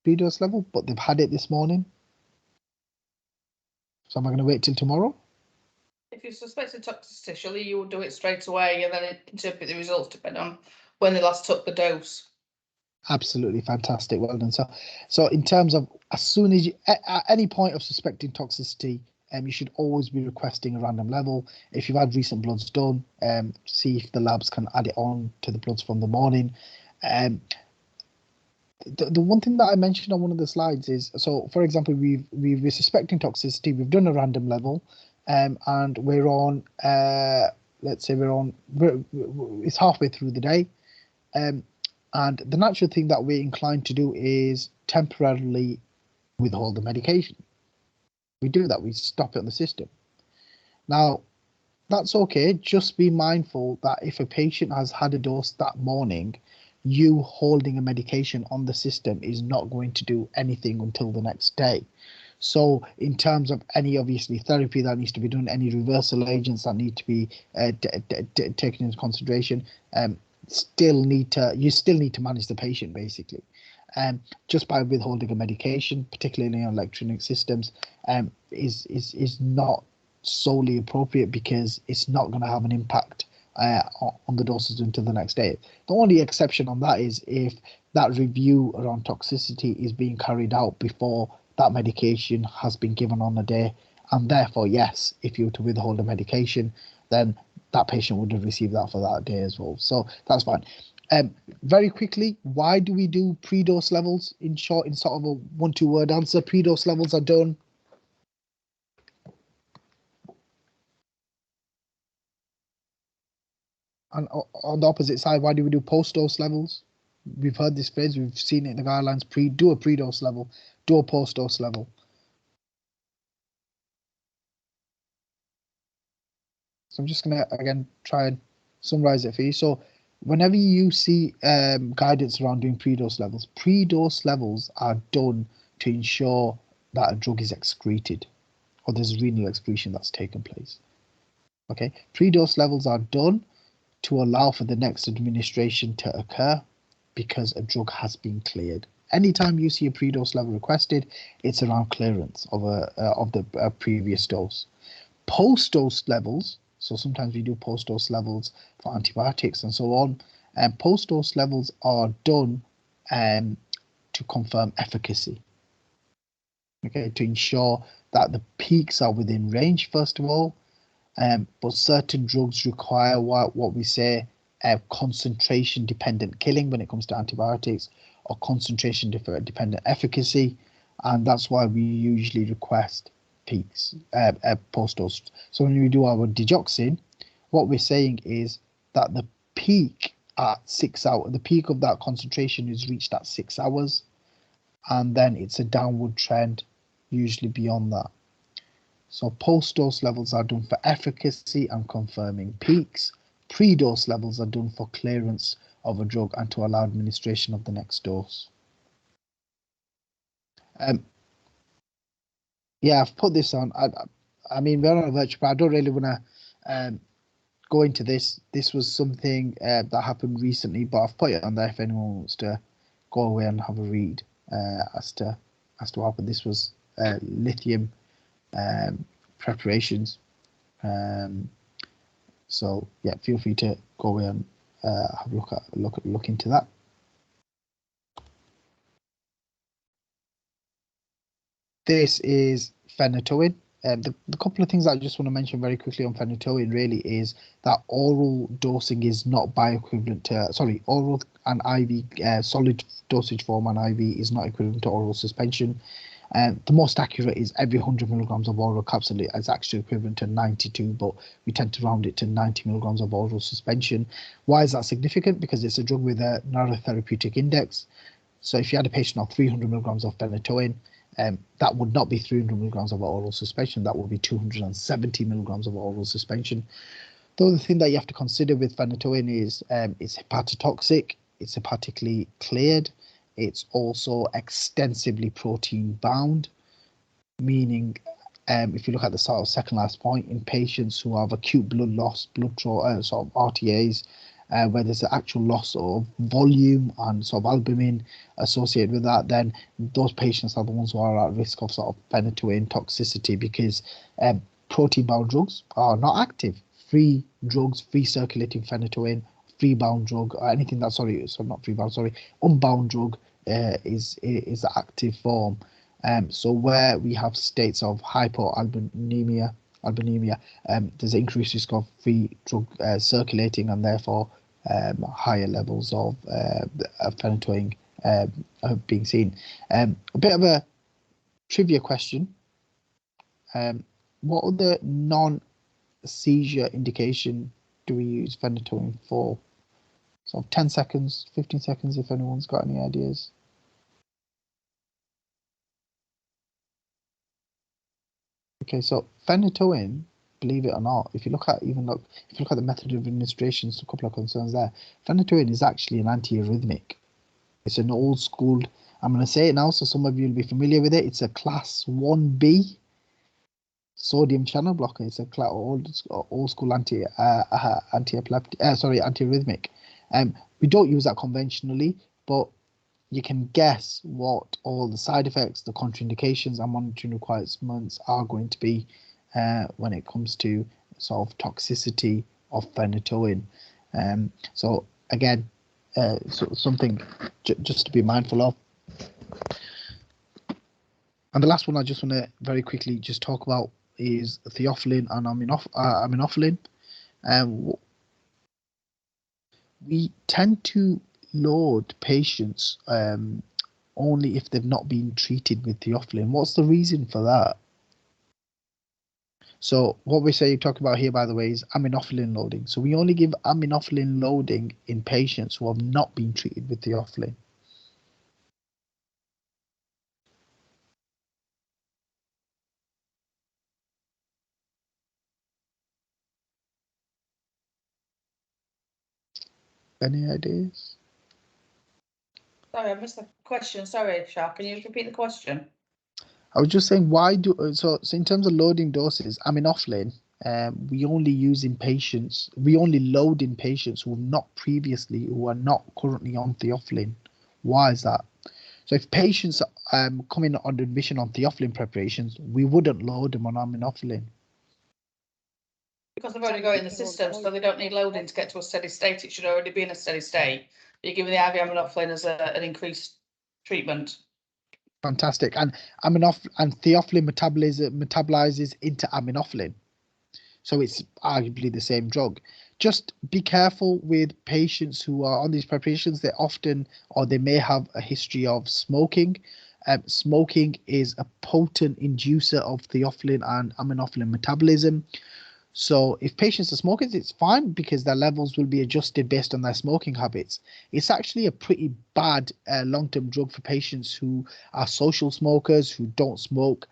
Pre-dose level, but they've had it this morning. So am I going to wait till tomorrow? If you suspect a toxicity, surely you would do it straight away and then interpret the results depending on when they last took the dose. Absolutely fantastic. Well done. So in terms of, as soon as you, at any point of suspecting toxicity, you should always be requesting a random level. If you've had recent bloods done, see if the labs can add it on to the bloods from the morning. The one thing that I mentioned on one of the slides is, so for example, we're suspecting toxicity, we've done a random level, and we're on, let's say it's halfway through the day. And the natural thing that we're inclined to do is temporarily withhold the medication. We do that, we stop it on the system. Now, that's okay. Just be mindful that if a patient has had a dose that morning, you holding a medication on the system is not going to do anything until the next day. So in terms of any obviously therapy that needs to be done, any reversal agents that need to be taken into consideration, you still need to manage the patient basically. Just by withholding a medication, particularly on electronic systems, is not solely appropriate, because it's not going to have an impact on the doses until the next day. The only exception on that is if that review around toxicity is being carried out before that medication has been given on the day, and therefore, yes, if you were to withhold a medication, then that patient would have received that for that day as well. So that's fine. Very quickly, why do we do pre-dose levels? In short, in sort of a 1-2 word answer, pre-dose levels are done And on the opposite side, why do we do post-dose levels? We've heard this phrase, we've seen it in the guidelines, do a pre-dose level, do a post-dose level. So I'm just going to, again, try and summarize it for you. So whenever you see guidance around doing pre-dose levels are done to ensure that a drug is excreted or there's renal excretion that's taken place. Okay, pre-dose levels are done to allow for the next administration to occur because a drug has been cleared. Anytime you see a pre-dose level requested, it's around clearance of the previous dose. Post-dose levels, so sometimes we do post-dose levels for antibiotics and so on, and post-dose levels are done to confirm efficacy. Okay, to ensure that the peaks are within range, first of all, but certain drugs require what we say concentration dependent killing when it comes to antibiotics, or concentration dependent efficacy, and that's why we usually request peaks post-dose. So when we do our digoxin, what we're saying is that the peak at 6 hours, the peak of that concentration is reached at 6 hours, and then it's a downward trend usually beyond that. So post-dose levels are done for efficacy and confirming peaks. Pre-dose levels are done for clearance of a drug and to allow administration of the next dose. Yeah, I've put this on. I mean, we're on a virtual, but I don't really want to go into this. This was something that happened recently, but I've put it on there if anyone wants to go away and have a read as to what happened. This was lithium preparations. So yeah, feel free to go away and have a look into that. This is phenytoin. The couple of things that I just want to mention very quickly on phenytoin really is that oral dosing is not bioequivalent to, oral and IV, solid dosage form and IV is not equivalent to oral suspension. The most accurate is every 100 milligrams of oral capsule is actually equivalent to 92, but we tend to round it to 90 milligrams of oral suspension. Why is that significant? Because it's a drug with a narrow therapeutic index. So if you had a patient on 300 milligrams of phenytoin, that would not be 300 milligrams of oral suspension, that would be 270 milligrams of oral suspension. The other thing that you have to consider with phenytoin is it's hepatotoxic, it's hepatically cleared, it's also extensively protein bound, meaning if you look at the sort of second last point, in patients who have acute blood loss, sort of RTAs, where there's an actual loss of volume and sort of albumin associated with that, then those patients are the ones who are at risk of sort of phenytoin toxicity, because protein-bound drugs are not active. Free drugs, free circulating phenytoin, free-bound drug, or anything that, unbound drug is the active form. So where we have states of hypoalbuminemia, there's an increased risk of free drug circulating, and therefore higher levels of phenytoin being seen. A bit of a trivia question. What other non-seizure indication do we use phenytoin for? So 10 seconds, 15 seconds, if anyone's got any ideas. Okay, so phenytoin, believe it or not, if you look at the method of administration, a couple of concerns there. Phenytoin is actually an antiarrhythmic. It's an old school. I'm going to say it now, so some of you will be familiar with it. It's a class 1B sodium channel blocker. It's a old school antiarrhythmic. We don't use that conventionally, but you can guess what all the side effects, the contraindications, and monitoring requirements are going to be when it comes to sort of toxicity of phenytoin. So again, something just to be mindful of. And the last one I just want to very quickly just talk about is theophylline and aminophylline. We tend to load patients only if they've not been treated with theophylline. What's the reason for that? So what we say talk about here, by the way, is aminophylline loading. So we only give aminophylline loading in patients who have not been treated with theophylline. Any ideas? Sorry, I missed the question. Sorry, Shah. Can you just repeat the question? I was just saying, why do so in terms of loading doses, aminophylline, we only use in patients, we only load in patients who are not currently on theophylline. Why is that? So if patients come in on admission on theophylline preparations, we wouldn't load them on aminophylline. Because they've already got it in the system, so they don't need loading to get to a steady state. It should already be in a steady state. You're giving the IV aminophylline as an increased treatment. Fantastic. And theophylline metabolizes into aminophylline. So it's arguably the same drug. Just be careful with patients who are on these preparations. They often, or they may have a history of smoking. Smoking is a potent inducer of theophylline and aminophylline metabolism. So if patients are smokers, it's fine because their levels will be adjusted based on their smoking habits. It's actually a pretty bad long-term drug for patients who are social smokers, who don't smoke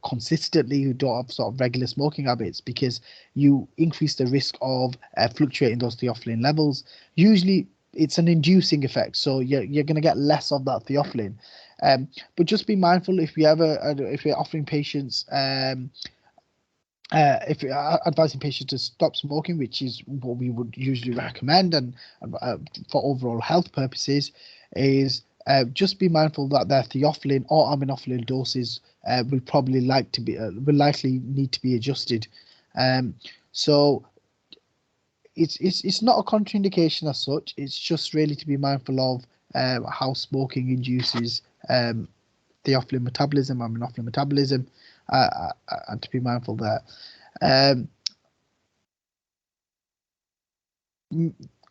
consistently, who don't have sort of regular smoking habits, because you increase the risk of fluctuating those theophylline levels. Usually it's an inducing effect, so you're going to get less of that theophylline. But just be mindful if we're offering patients if we are advising patients to stop smoking, which is what we would usually recommend, and for overall health purposes, is just be mindful that their theophylline or aminophylline doses will likely need to be adjusted. So it's not a contraindication as such. It's just really to be mindful of how smoking induces theophylline metabolism, aminophylline metabolism, and to be mindful there.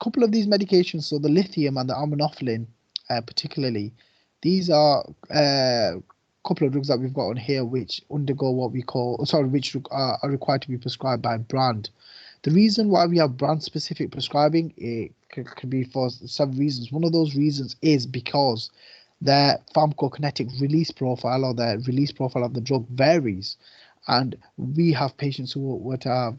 Couple of these medications, so the lithium and the aminophylline, particularly, these are a couple of drugs that we've got on here which undergo which are required to be prescribed by brand. The reason why we have brand specific prescribing, it could be for several reasons. One of those reasons is because their pharmacokinetic release profile, or the release profile of the drug, varies, and we have patients who would have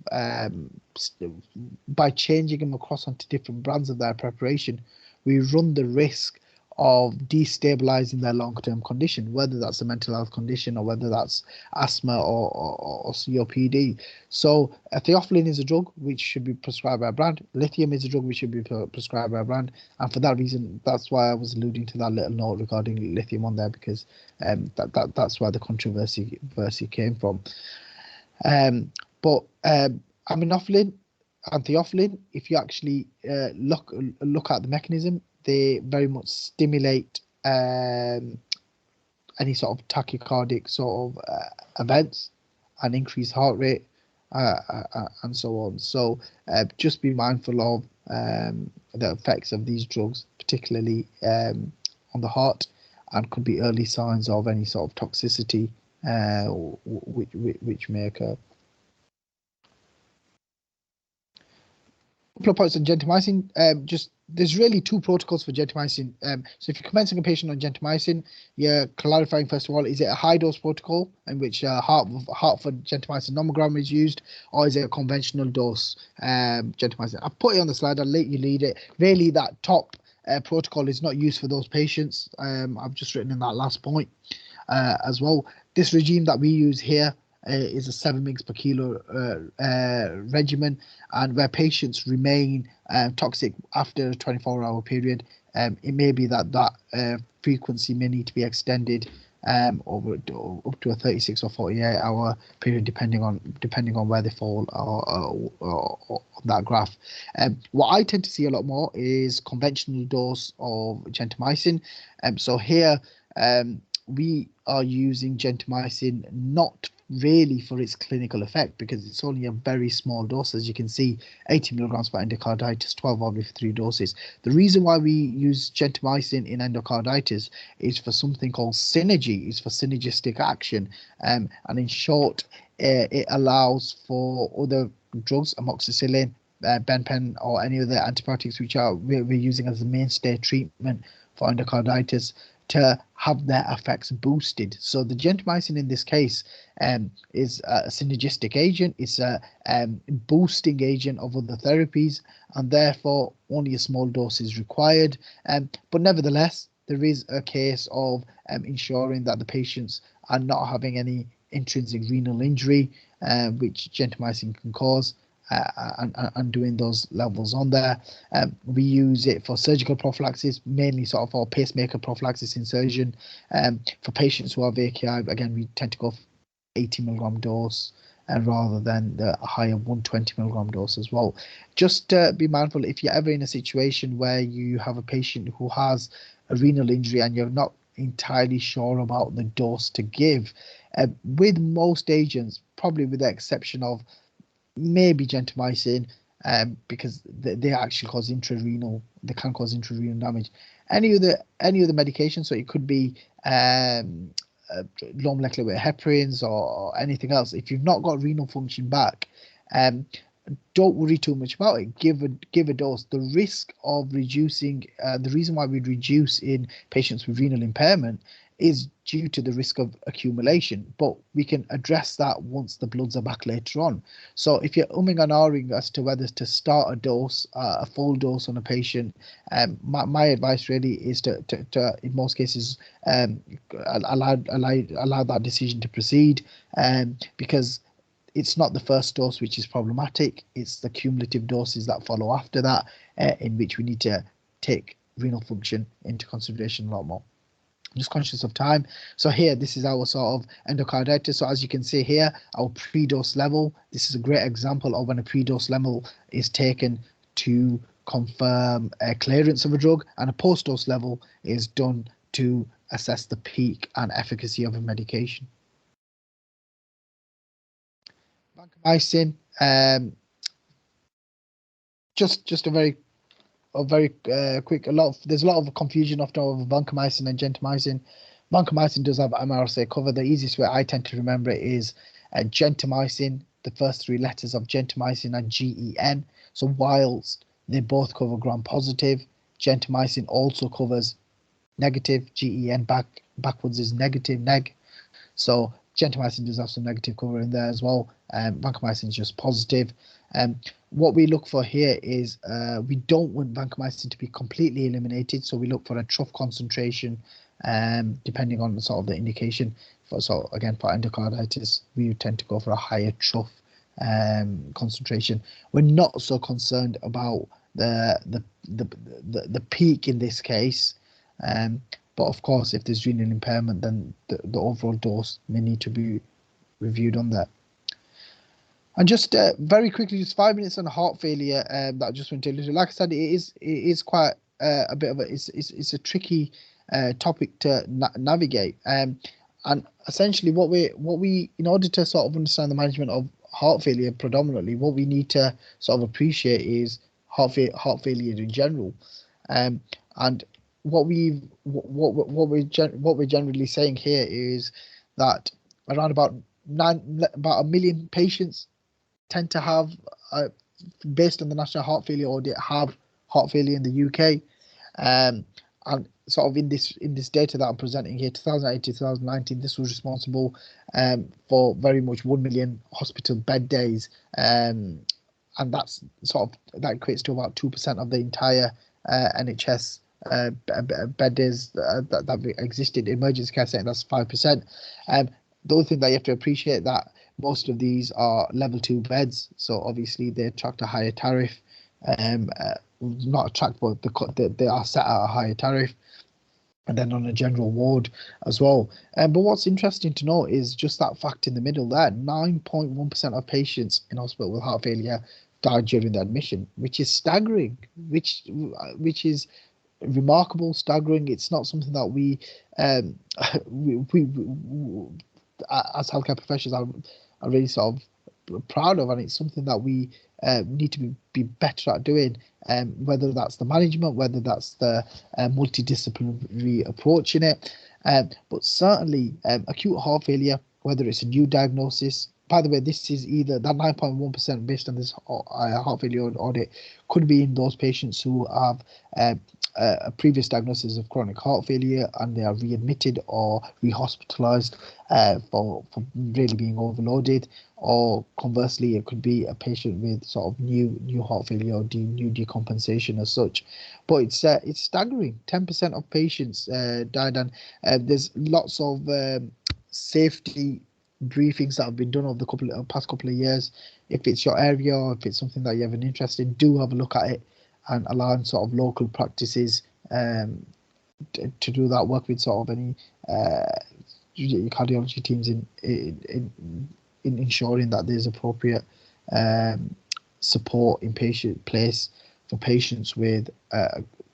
by changing them across onto different brands of their preparation, we run the risk of destabilizing their long-term condition, whether that's a mental health condition or whether that's asthma or COPD. So theophylline is a drug which should be prescribed by a brand. Lithium is a drug which should be prescribed by a brand. And for that reason, that's why I was alluding to that little note regarding lithium on there, because that's where the controversy came from. But aminophylline and theophylline, if you actually look at the mechanism, they very much stimulate any sort of tachycardic sort of events and increase heart rate and so on. So just be mindful of the effects of these drugs, particularly on the heart, and could be early signs of any sort of toxicity which may occur. Couple of points on gentamicin. There's really two protocols for gentamicin. So if you're commencing a patient on gentamicin, you're clarifying first of all, is it a high dose protocol in which Hartford gentamicin nomogram is used, or is it a conventional dose gentamicin? I've put it on the slide. I'll let you lead it. Really, that top protocol is not used for those patients. I've just written in that last point as well. This regime that we use here is a 7 mg per kilo regimen, and where patients remain toxic after a 24-hour period, it may be that frequency may need to be extended over up to a 36 or 48-hour period, depending on where they fall on that graph. What I tend to see a lot more is conventional dose of gentamicin. So here we are using gentamicin not really for its clinical effect, because it's only a very small dose. As you can see, 80 milligrams for endocarditis, 12 every 3 doses. The reason why we use gentamicin in endocarditis is for something called synergy. It's for synergistic action, and in short, it allows for other drugs, amoxicillin, benpen, or any other antibiotics which we're using as the mainstay treatment for endocarditis, to have their effects boosted. So the gentamicin in this case is a synergistic agent. It's a boosting agent of other therapies, and therefore only a small dose is required. But nevertheless, there is a case of ensuring that the patients are not having any intrinsic renal injury, which gentamicin can cause, and doing those levels on there. We use it for surgical prophylaxis, mainly sort of for pacemaker prophylaxis insertion. For patients who have AKI, again, we tend to go for 80 milligram dose, and rather than the higher 120 milligram dose as well. Just be mindful, if you're ever in a situation where you have a patient who has a renal injury and you're not entirely sure about the dose to give, with most agents, probably with the exception of maybe gentamicin, because they actually cause intrarenal, they can cause intrarenal damage. Any other medication, so it could be low molecular weight heparins or anything else. If you've not got renal function back, don't worry too much about it. Give a dose. The risk of reducing, the reason why we reduce in patients with renal impairment is due to the risk of accumulation, but we can address that once the bloods are back later on. So if you're umming and ahhing as to whether to start a dose, a full dose on a patient, my advice really is to in most cases allow that decision to proceed, because it's not the first dose which is problematic, it's the cumulative doses that follow after that, in which we need to take renal function into consideration a lot more. Just conscious of time. So here, this is our sort of endocarditis. So as you can see here, our pre-dose level, this is a great example of when a pre-dose level is taken to confirm a clearance of a drug, and a post-dose level is done to assess the peak and efficacy of a medication. Vancomycin, just a very quick, there's a lot of confusion often over vancomycin and gentamicin. Vancomycin does have MRSA cover. The easiest way I tend to remember it is gentamicin. The first three letters of gentamicin are GEN. So whilst they both cover gram-positive, gentamicin also covers negative. GEN backwards is negative, neg. So gentamicin does have some negative cover in there as well. Vancomycin is just positive. What we look for here is we don't want vancomycin to be completely eliminated, so we look for a trough concentration, depending on sort of the indication. So again, for endocarditis, we tend to go for a higher trough concentration. We're not so concerned about the peak in this case, but of course, if there's renal impairment, then the overall dose may need to be reviewed on that. And just very quickly, just 5 minutes on heart failure that I just went to. Like I said, it is quite a bit of it's a tricky topic to navigate. And essentially, what we in order to sort of understand the management of heart failure predominantly, what we need to sort of appreciate is heart failure in general. And what we're generally saying here is that around about 1 million patients tend to have, based on the National Heart Failure Audit, have heart failure in the UK, and sort of in this data that I'm presenting here, 2008 to 2019, this was responsible for very much 1 million hospital bed days, and that's sort of, that equates to about 2% of the entire NHS bed days that existed. Emergency care setting, that's 5%. The other thing that you have to appreciate that most of these are level 2 beds, so obviously they attract a higher tariff. Not attract, but they are set at a higher tariff, and then on a general ward as well. But what's interesting to note is just that fact in the middle there: 9.1% of patients in hospital with heart failure died during the admission, which is staggering. Which is remarkable, staggering. It's not something that we as healthcare professionals are really sort of proud of, and it's something that we need to be better at doing, whether that's the management, whether that's the multidisciplinary approach in it, but certainly acute heart failure, whether it's a new diagnosis, by the way, this is either that 9.1% based on this heart failure audit could be in those patients who have a previous diagnosis of chronic heart failure and they are readmitted or rehospitalized for really being overloaded, or conversely, it could be a patient with sort of new heart failure or new decompensation as such. But it's staggering. 10% of patients died, and there's lots of safety briefings that have been done over the past couple of years. If it's your area or if it's something that you have an interest in, do have a look at it and allow sort of local practices to do that, work with sort of any cardiology teams in ensuring that there's appropriate support in place for patients with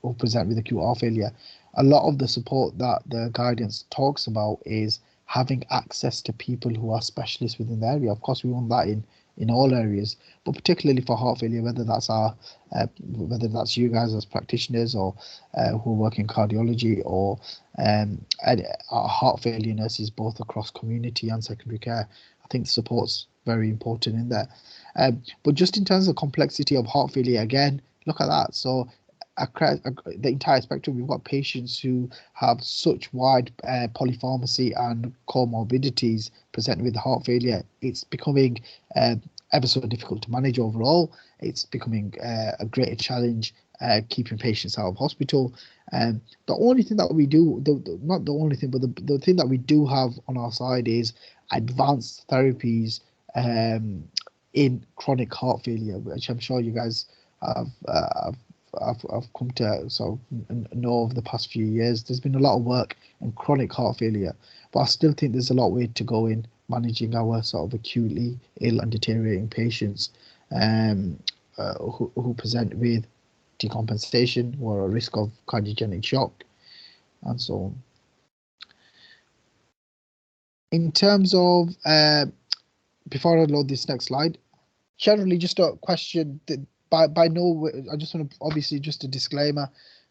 who present with acute heart failure. A lot of the support that the guidance talks about is having access to people who are specialists within the area. Of course, we want that in all areas, but particularly for heart failure, whether that's you guys as practitioners or who work in cardiology, or our heart failure nurses both across community and secondary care. I think the support's very important in there. But just in terms of complexity of heart failure, again, look at that. So the entire spectrum, we've got patients who have such wide polypharmacy and comorbidities presenting with heart failure. It's becoming ever so difficult to manage overall. It's becoming a greater challenge keeping patients out of hospital. The only thing that we do, not the only thing, but the thing that we do have on our side is advanced therapies in chronic heart failure, which I'm sure you guys have I've come to sort of know over the past few years. There's been a lot of work in chronic heart failure, but I still think there's a lot of way to go in managing our sort of acutely ill and deteriorating patients who present with decompensation or a risk of cardiogenic shock and so on. In terms of, before I load this next slide, generally just a question that by no way, I just want to, obviously, just a disclaimer,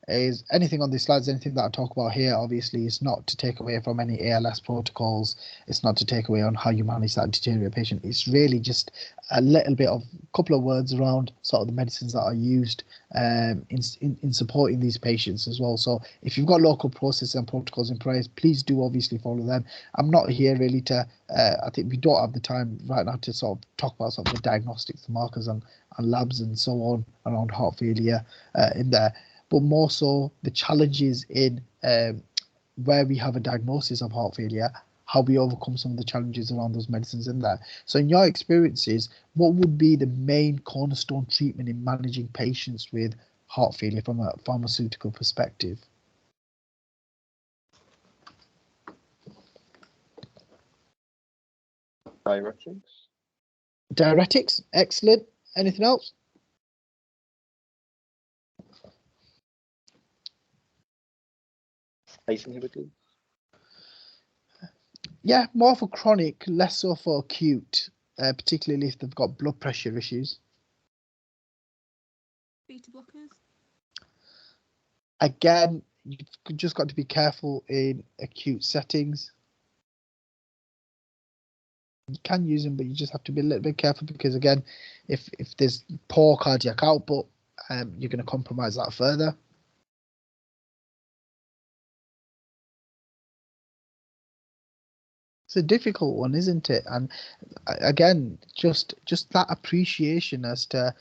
is anything on these slides, anything that I talk about here, obviously is not to take away from any ALS protocols. It's not to take away on how you manage that deteriorated patient. It's really just a little bit of a couple of words around sort of the medicines that are used in supporting these patients as well. So if you've got local processes and protocols in place, please do obviously follow them. I'm not here really to, I think we don't have the time right now to sort of talk about sort of the diagnostics, the markers and labs and so on around heart failure in there, but more so the challenges in where we have a diagnosis of heart failure, how we overcome some of the challenges around those medicines in there. So in your experiences, what would be the main cornerstone treatment in managing patients with heart failure from a pharmaceutical perspective? Diuretics. Diuretics, excellent. Anything else? ACE inhibitors. Yeah, more for chronic, less so for acute, particularly if they've got blood pressure issues. Beta blockers. Again, you've just got to be careful in acute settings. You can use them, but you just have to be a little bit careful because, again, if there's poor cardiac output, you're going to compromise that further. It's a difficult one, isn't it? And again, just that appreciation as to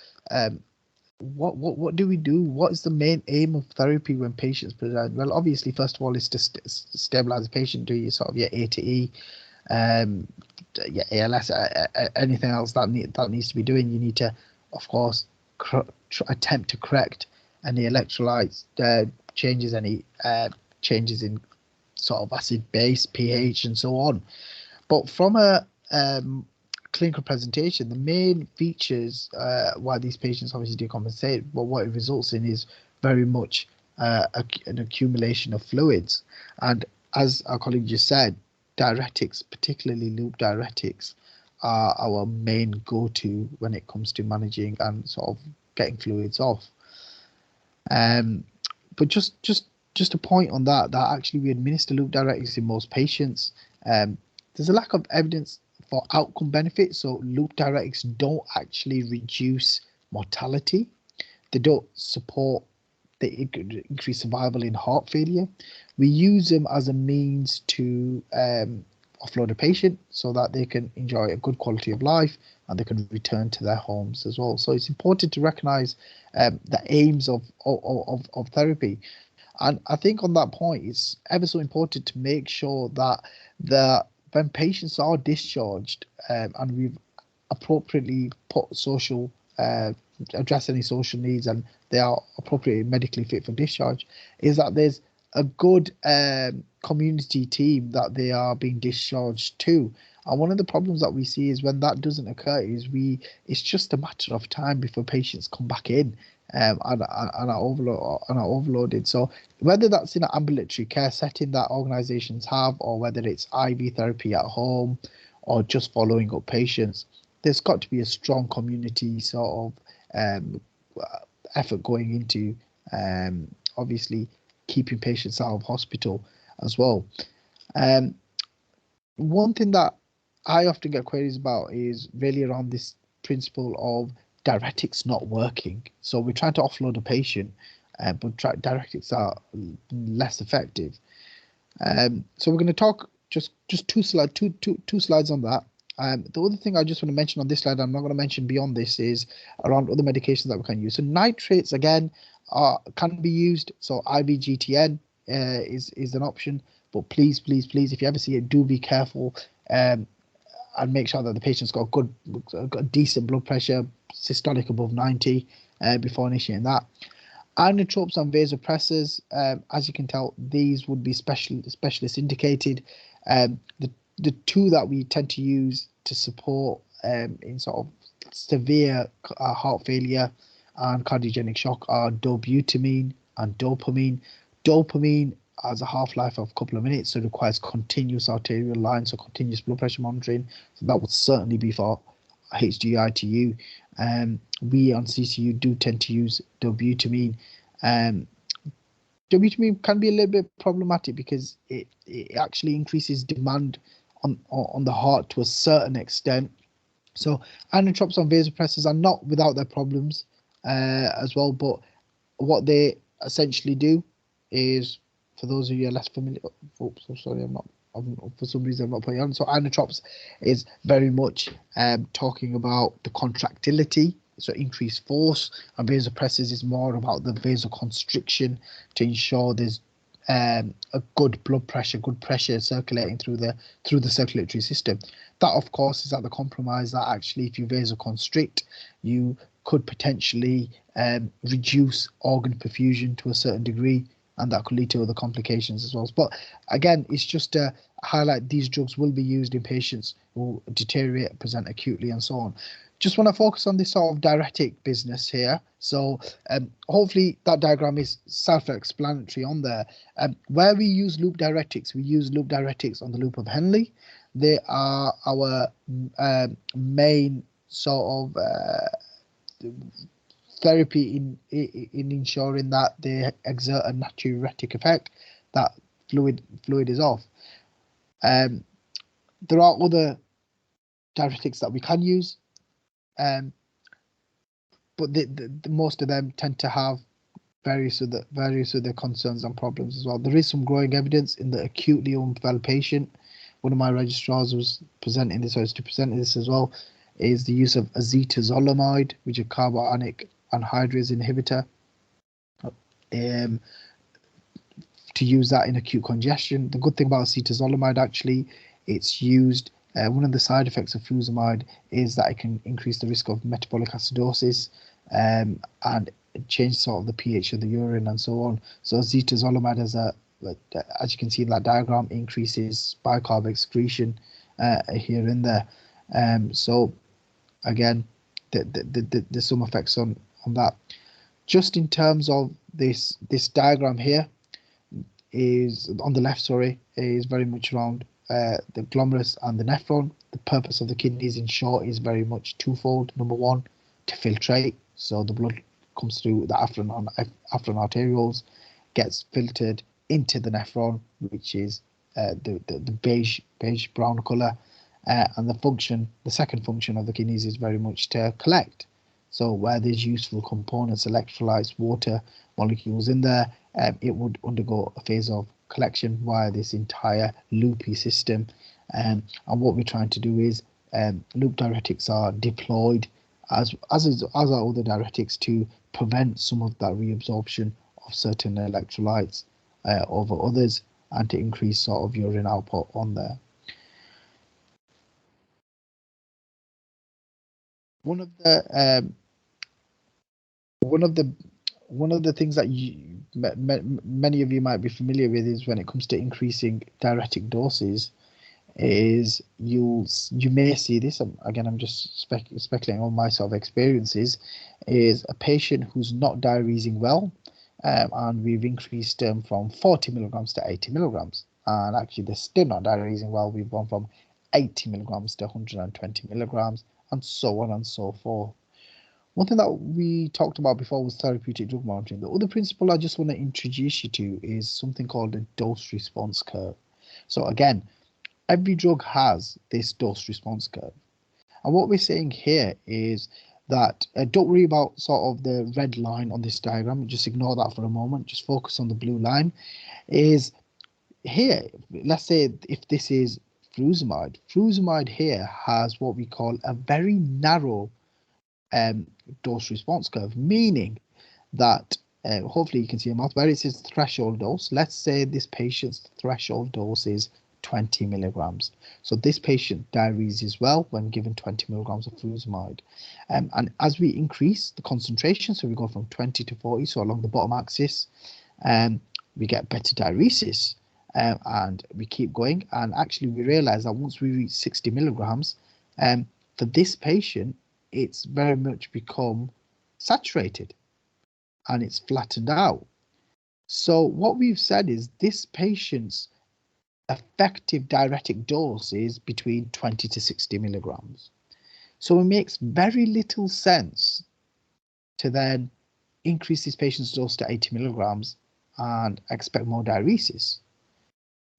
what do we do? What is the main aim of therapy when patients present? Well, obviously, first of all, is to stabilize the patient. Do you sort of your A to E, your ALS, anything else that needs to be doing? You need to, of course, attempt to correct any electrolytes changes, any changes in sort of acid base, pH, and so on. But from a clinical presentation, the main features why these patients obviously decompensate, but what it results in is very much an accumulation of fluids. And as our colleague just said, diuretics, particularly loop diuretics, are our main go-to when it comes to managing and sort of getting fluids off. But just a point on that actually we administer loop diuretics in most patients. There's a lack of evidence for outcome benefits. So loop diuretics don't actually reduce mortality. They don't support the increased survival in heart failure. We use them as a means to offload a patient so that they can enjoy a good quality of life and they can return to their homes as well. So it's important to recognize the aims of therapy. And I think on that point, it's ever so important to make sure that when patients are discharged and we've appropriately put social address any social needs and they are appropriately medically fit for discharge, is that there's a good community team that they are being discharged to. And one of the problems that we see is when that doesn't occur is it's just a matter of time before patients come back in and are overloaded. So whether that's in an ambulatory care setting that organizations have, or whether it's IV therapy at home or just following up patients, there's got to be a strong community sort of effort going into obviously keeping patients out of hospital as well. One thing that I often get queries about is really around this principle of diuretics not working. So we're trying to offload a patient, but diuretics are less effective. So we're going to talk just two slides on that. The other thing I just want to mention on this slide, I'm not going to mention beyond this, is around other medications that we can use. So nitrates again can be used. So IVGTN is an option, but please, if you ever see it, do be careful and make sure that the patient's got a decent blood pressure, systolic above 90 before initiating that. Inotropes and vasopressors, as you can tell, these would be specialist indicated. The two that we tend to use to support in sort of severe heart failure and cardiogenic shock are dobutamine and dopamine. Dopamine has a half-life of a couple of minutes, so it requires continuous arterial lines, so continuous blood pressure monitoring. So that would certainly be for HDITU. We on CCU do tend to use dobutamine. Dobutamine can be a little bit problematic because it actually increases demand on the heart to a certain extent. So inotropes and vasopressors are not without their problems as well, but what they essentially do is, for those of you who are less familiar, oops, I'm sorry, for some reason I'm not putting on. So inotropes is very much talking about the contractility, so increased force, and vasopressors is more about the vasoconstriction to ensure there's a good blood pressure, good pressure circulating through the circulatory system. That, of course, is at the compromise that actually, if you vasoconstrict, you could potentially reduce organ perfusion to a certain degree, and that could lead to other complications as well. But again, it's just to highlight these drugs will be used in patients who deteriorate, present acutely, and so on. Just want to focus on this sort of diuretic business here. So hopefully that diagram is self-explanatory on there. Where we use loop diuretics, we use loop diuretics on the loop of Henle. They are our main sort of therapy in ensuring that they exert a natriuretic effect, that fluid is off. There are other diuretics that we can use, but the most of them tend to have various other concerns and problems as well. There is some growing evidence in the acutely unwell patient. One of my registrars was presenting this, as well, is the use of acetazolamide, which is a carbonic anhydrase inhibitor, to use that in acute congestion. The good thing about acetazolamide, actually, it's used, one of the side effects of furosemide is that it can increase the risk of metabolic acidosis and change sort of the pH of the urine and so on. So acetazolamide, as you can see in that diagram, increases bicarb excretion here and there. So again, there's some effects on that. Just in terms of this diagram here, is on the left, sorry, is very much around the glomerulus and the nephron. The purpose of the kidneys, in short, is very much twofold. Number one, to filtrate, so the blood comes through the afferent arterioles, gets filtered into the nephron, which is the beige brown colour, And the second function of the kidneys is very much to collect. So where there's useful components, electrolytes, water molecules in there, it would undergo a phase of collection via this entire loopy system. And what we're trying to do is loop diuretics are deployed as are other diuretics to prevent some of that reabsorption of certain electrolytes over others, and to increase sort of urine output on there. One of the things that many of you might be familiar with is when it comes to increasing diuretic doses, is you may see this again. I'm just speculating on my sort of experiences. Is a patient who's not diuresing well, and we've increased them from 40 milligrams to 80 milligrams, and actually they're still not diuresing well. We've gone from 80 milligrams to 120 milligrams, and so on and so forth. One thing that we talked about before was therapeutic drug monitoring. The other principle I just want to introduce you to is something called a dose response curve. So again, every drug has this dose response curve. And what we're saying here is that don't worry about sort of the red line on this diagram. Just ignore that for a moment. Just focus on the blue line. Is here, let's say if this is furosemide here has what we call a very narrow dose response curve, meaning that hopefully you can see a mouth where it says threshold dose. Let's say this patient's threshold dose is 20 milligrams. So this patient diureses well when given 20 milligrams of furosemide. And as we increase the concentration, so we go from 20 to 40, so along the bottom axis, we get better diuresis, and we keep going. And actually we realize that once we reach 60 milligrams, for this patient, it's very much become saturated and it's flattened out. So what we've said is this patient's effective diuretic dose is between 20 to 60 milligrams. So it makes very little sense to then increase this patient's dose to 80 milligrams and expect more diuresis.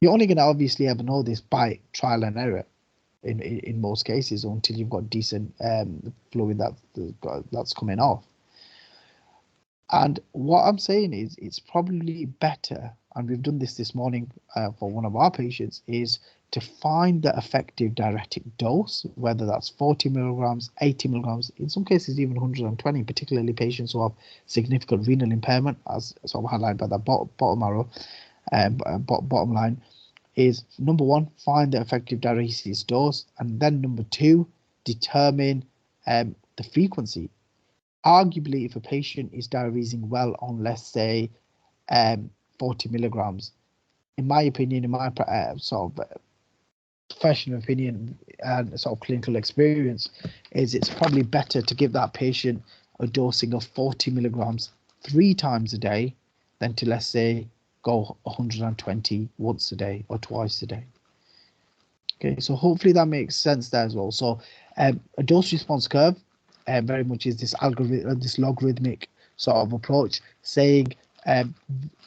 You're only going to obviously ever know this by trial and error in most cases, until you've got decent fluid that's coming off. And what I'm saying is it's probably better, and we've done this morning for one of our patients, is to find the effective diuretic dose, whether that's 40 milligrams, 80 milligrams, in some cases even 120, particularly patients who have significant renal impairment, as sort of highlighted by that bottom arrow, bottom line, is number one, find the effective diuresis dose, and then number two, determine the frequency. Arguably, if a patient is diuresing well on, let's say, 40 milligrams, in my opinion, in my sort of professional opinion and sort of clinical experience, is it's probably better to give that patient a dosing of 40 milligrams 3 times a day than to, let's say, go 120 once a day or twice a day. Okay, so hopefully that makes sense there as well. So a dose response curve very much is this algorithm, this logarithmic sort of approach, saying at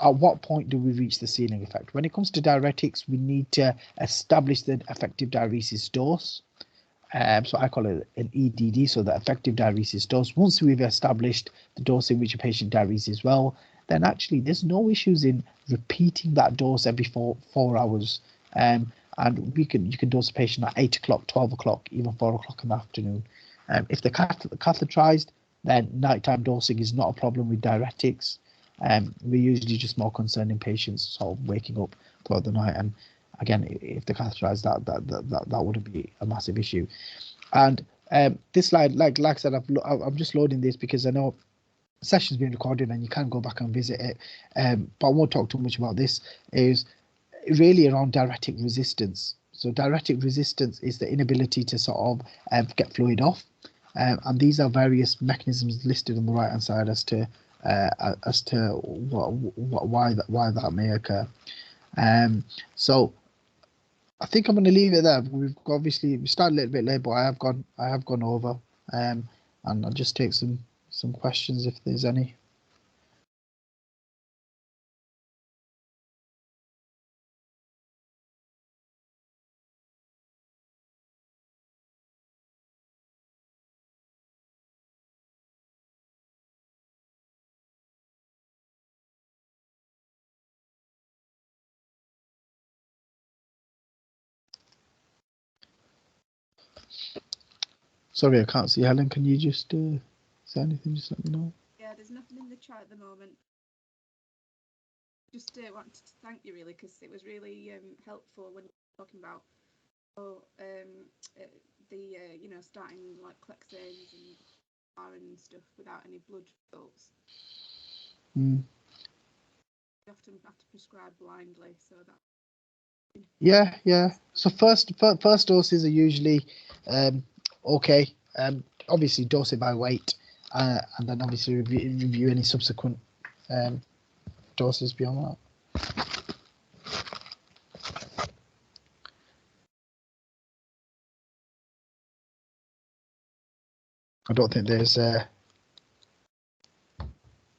what point do we reach the ceiling effect? When it comes to diuretics, we need to establish the effective diuresis dose. So I call it an EDD, so the effective diuresis dose. Once we've established the dose in which a patient diureses well, then actually there's no issues in repeating that dose every 4 hours. And you can dose a patient at 8 o'clock, 12 o'clock, even 4 o'clock in the afternoon. If they're catheterized, then nighttime dosing is not a problem with diuretics. We're usually just more concerned in patients sort of waking up throughout the night. And again, if they're catheterized, that wouldn't be a massive issue. And this slide, like I said, I'm just loading this because I know the session's being recorded and you can go back and visit it. But I won't talk too much about this. Is really around diuretic resistance. So diuretic resistance is the inability to sort of get fluid off. And these are various mechanisms listed on the right hand side as to why that may occur. So I think I'm going to leave it there. We started a little bit late, but I have gone over. And I'll just take some questions if there's any. Sorry, I can't see Helen. Can you just say anything? Just let me know. Yeah, there's nothing in the chat at the moment. Just wanted to thank you really, because it was really helpful when you were talking about the starting like Clexanes and stuff without any blood results. Mm. You often have to prescribe blindly, so that. Yeah. So first doses are usually okay. Obviously dose it by weight, and then obviously review any subsequent doses beyond that. I don't think there's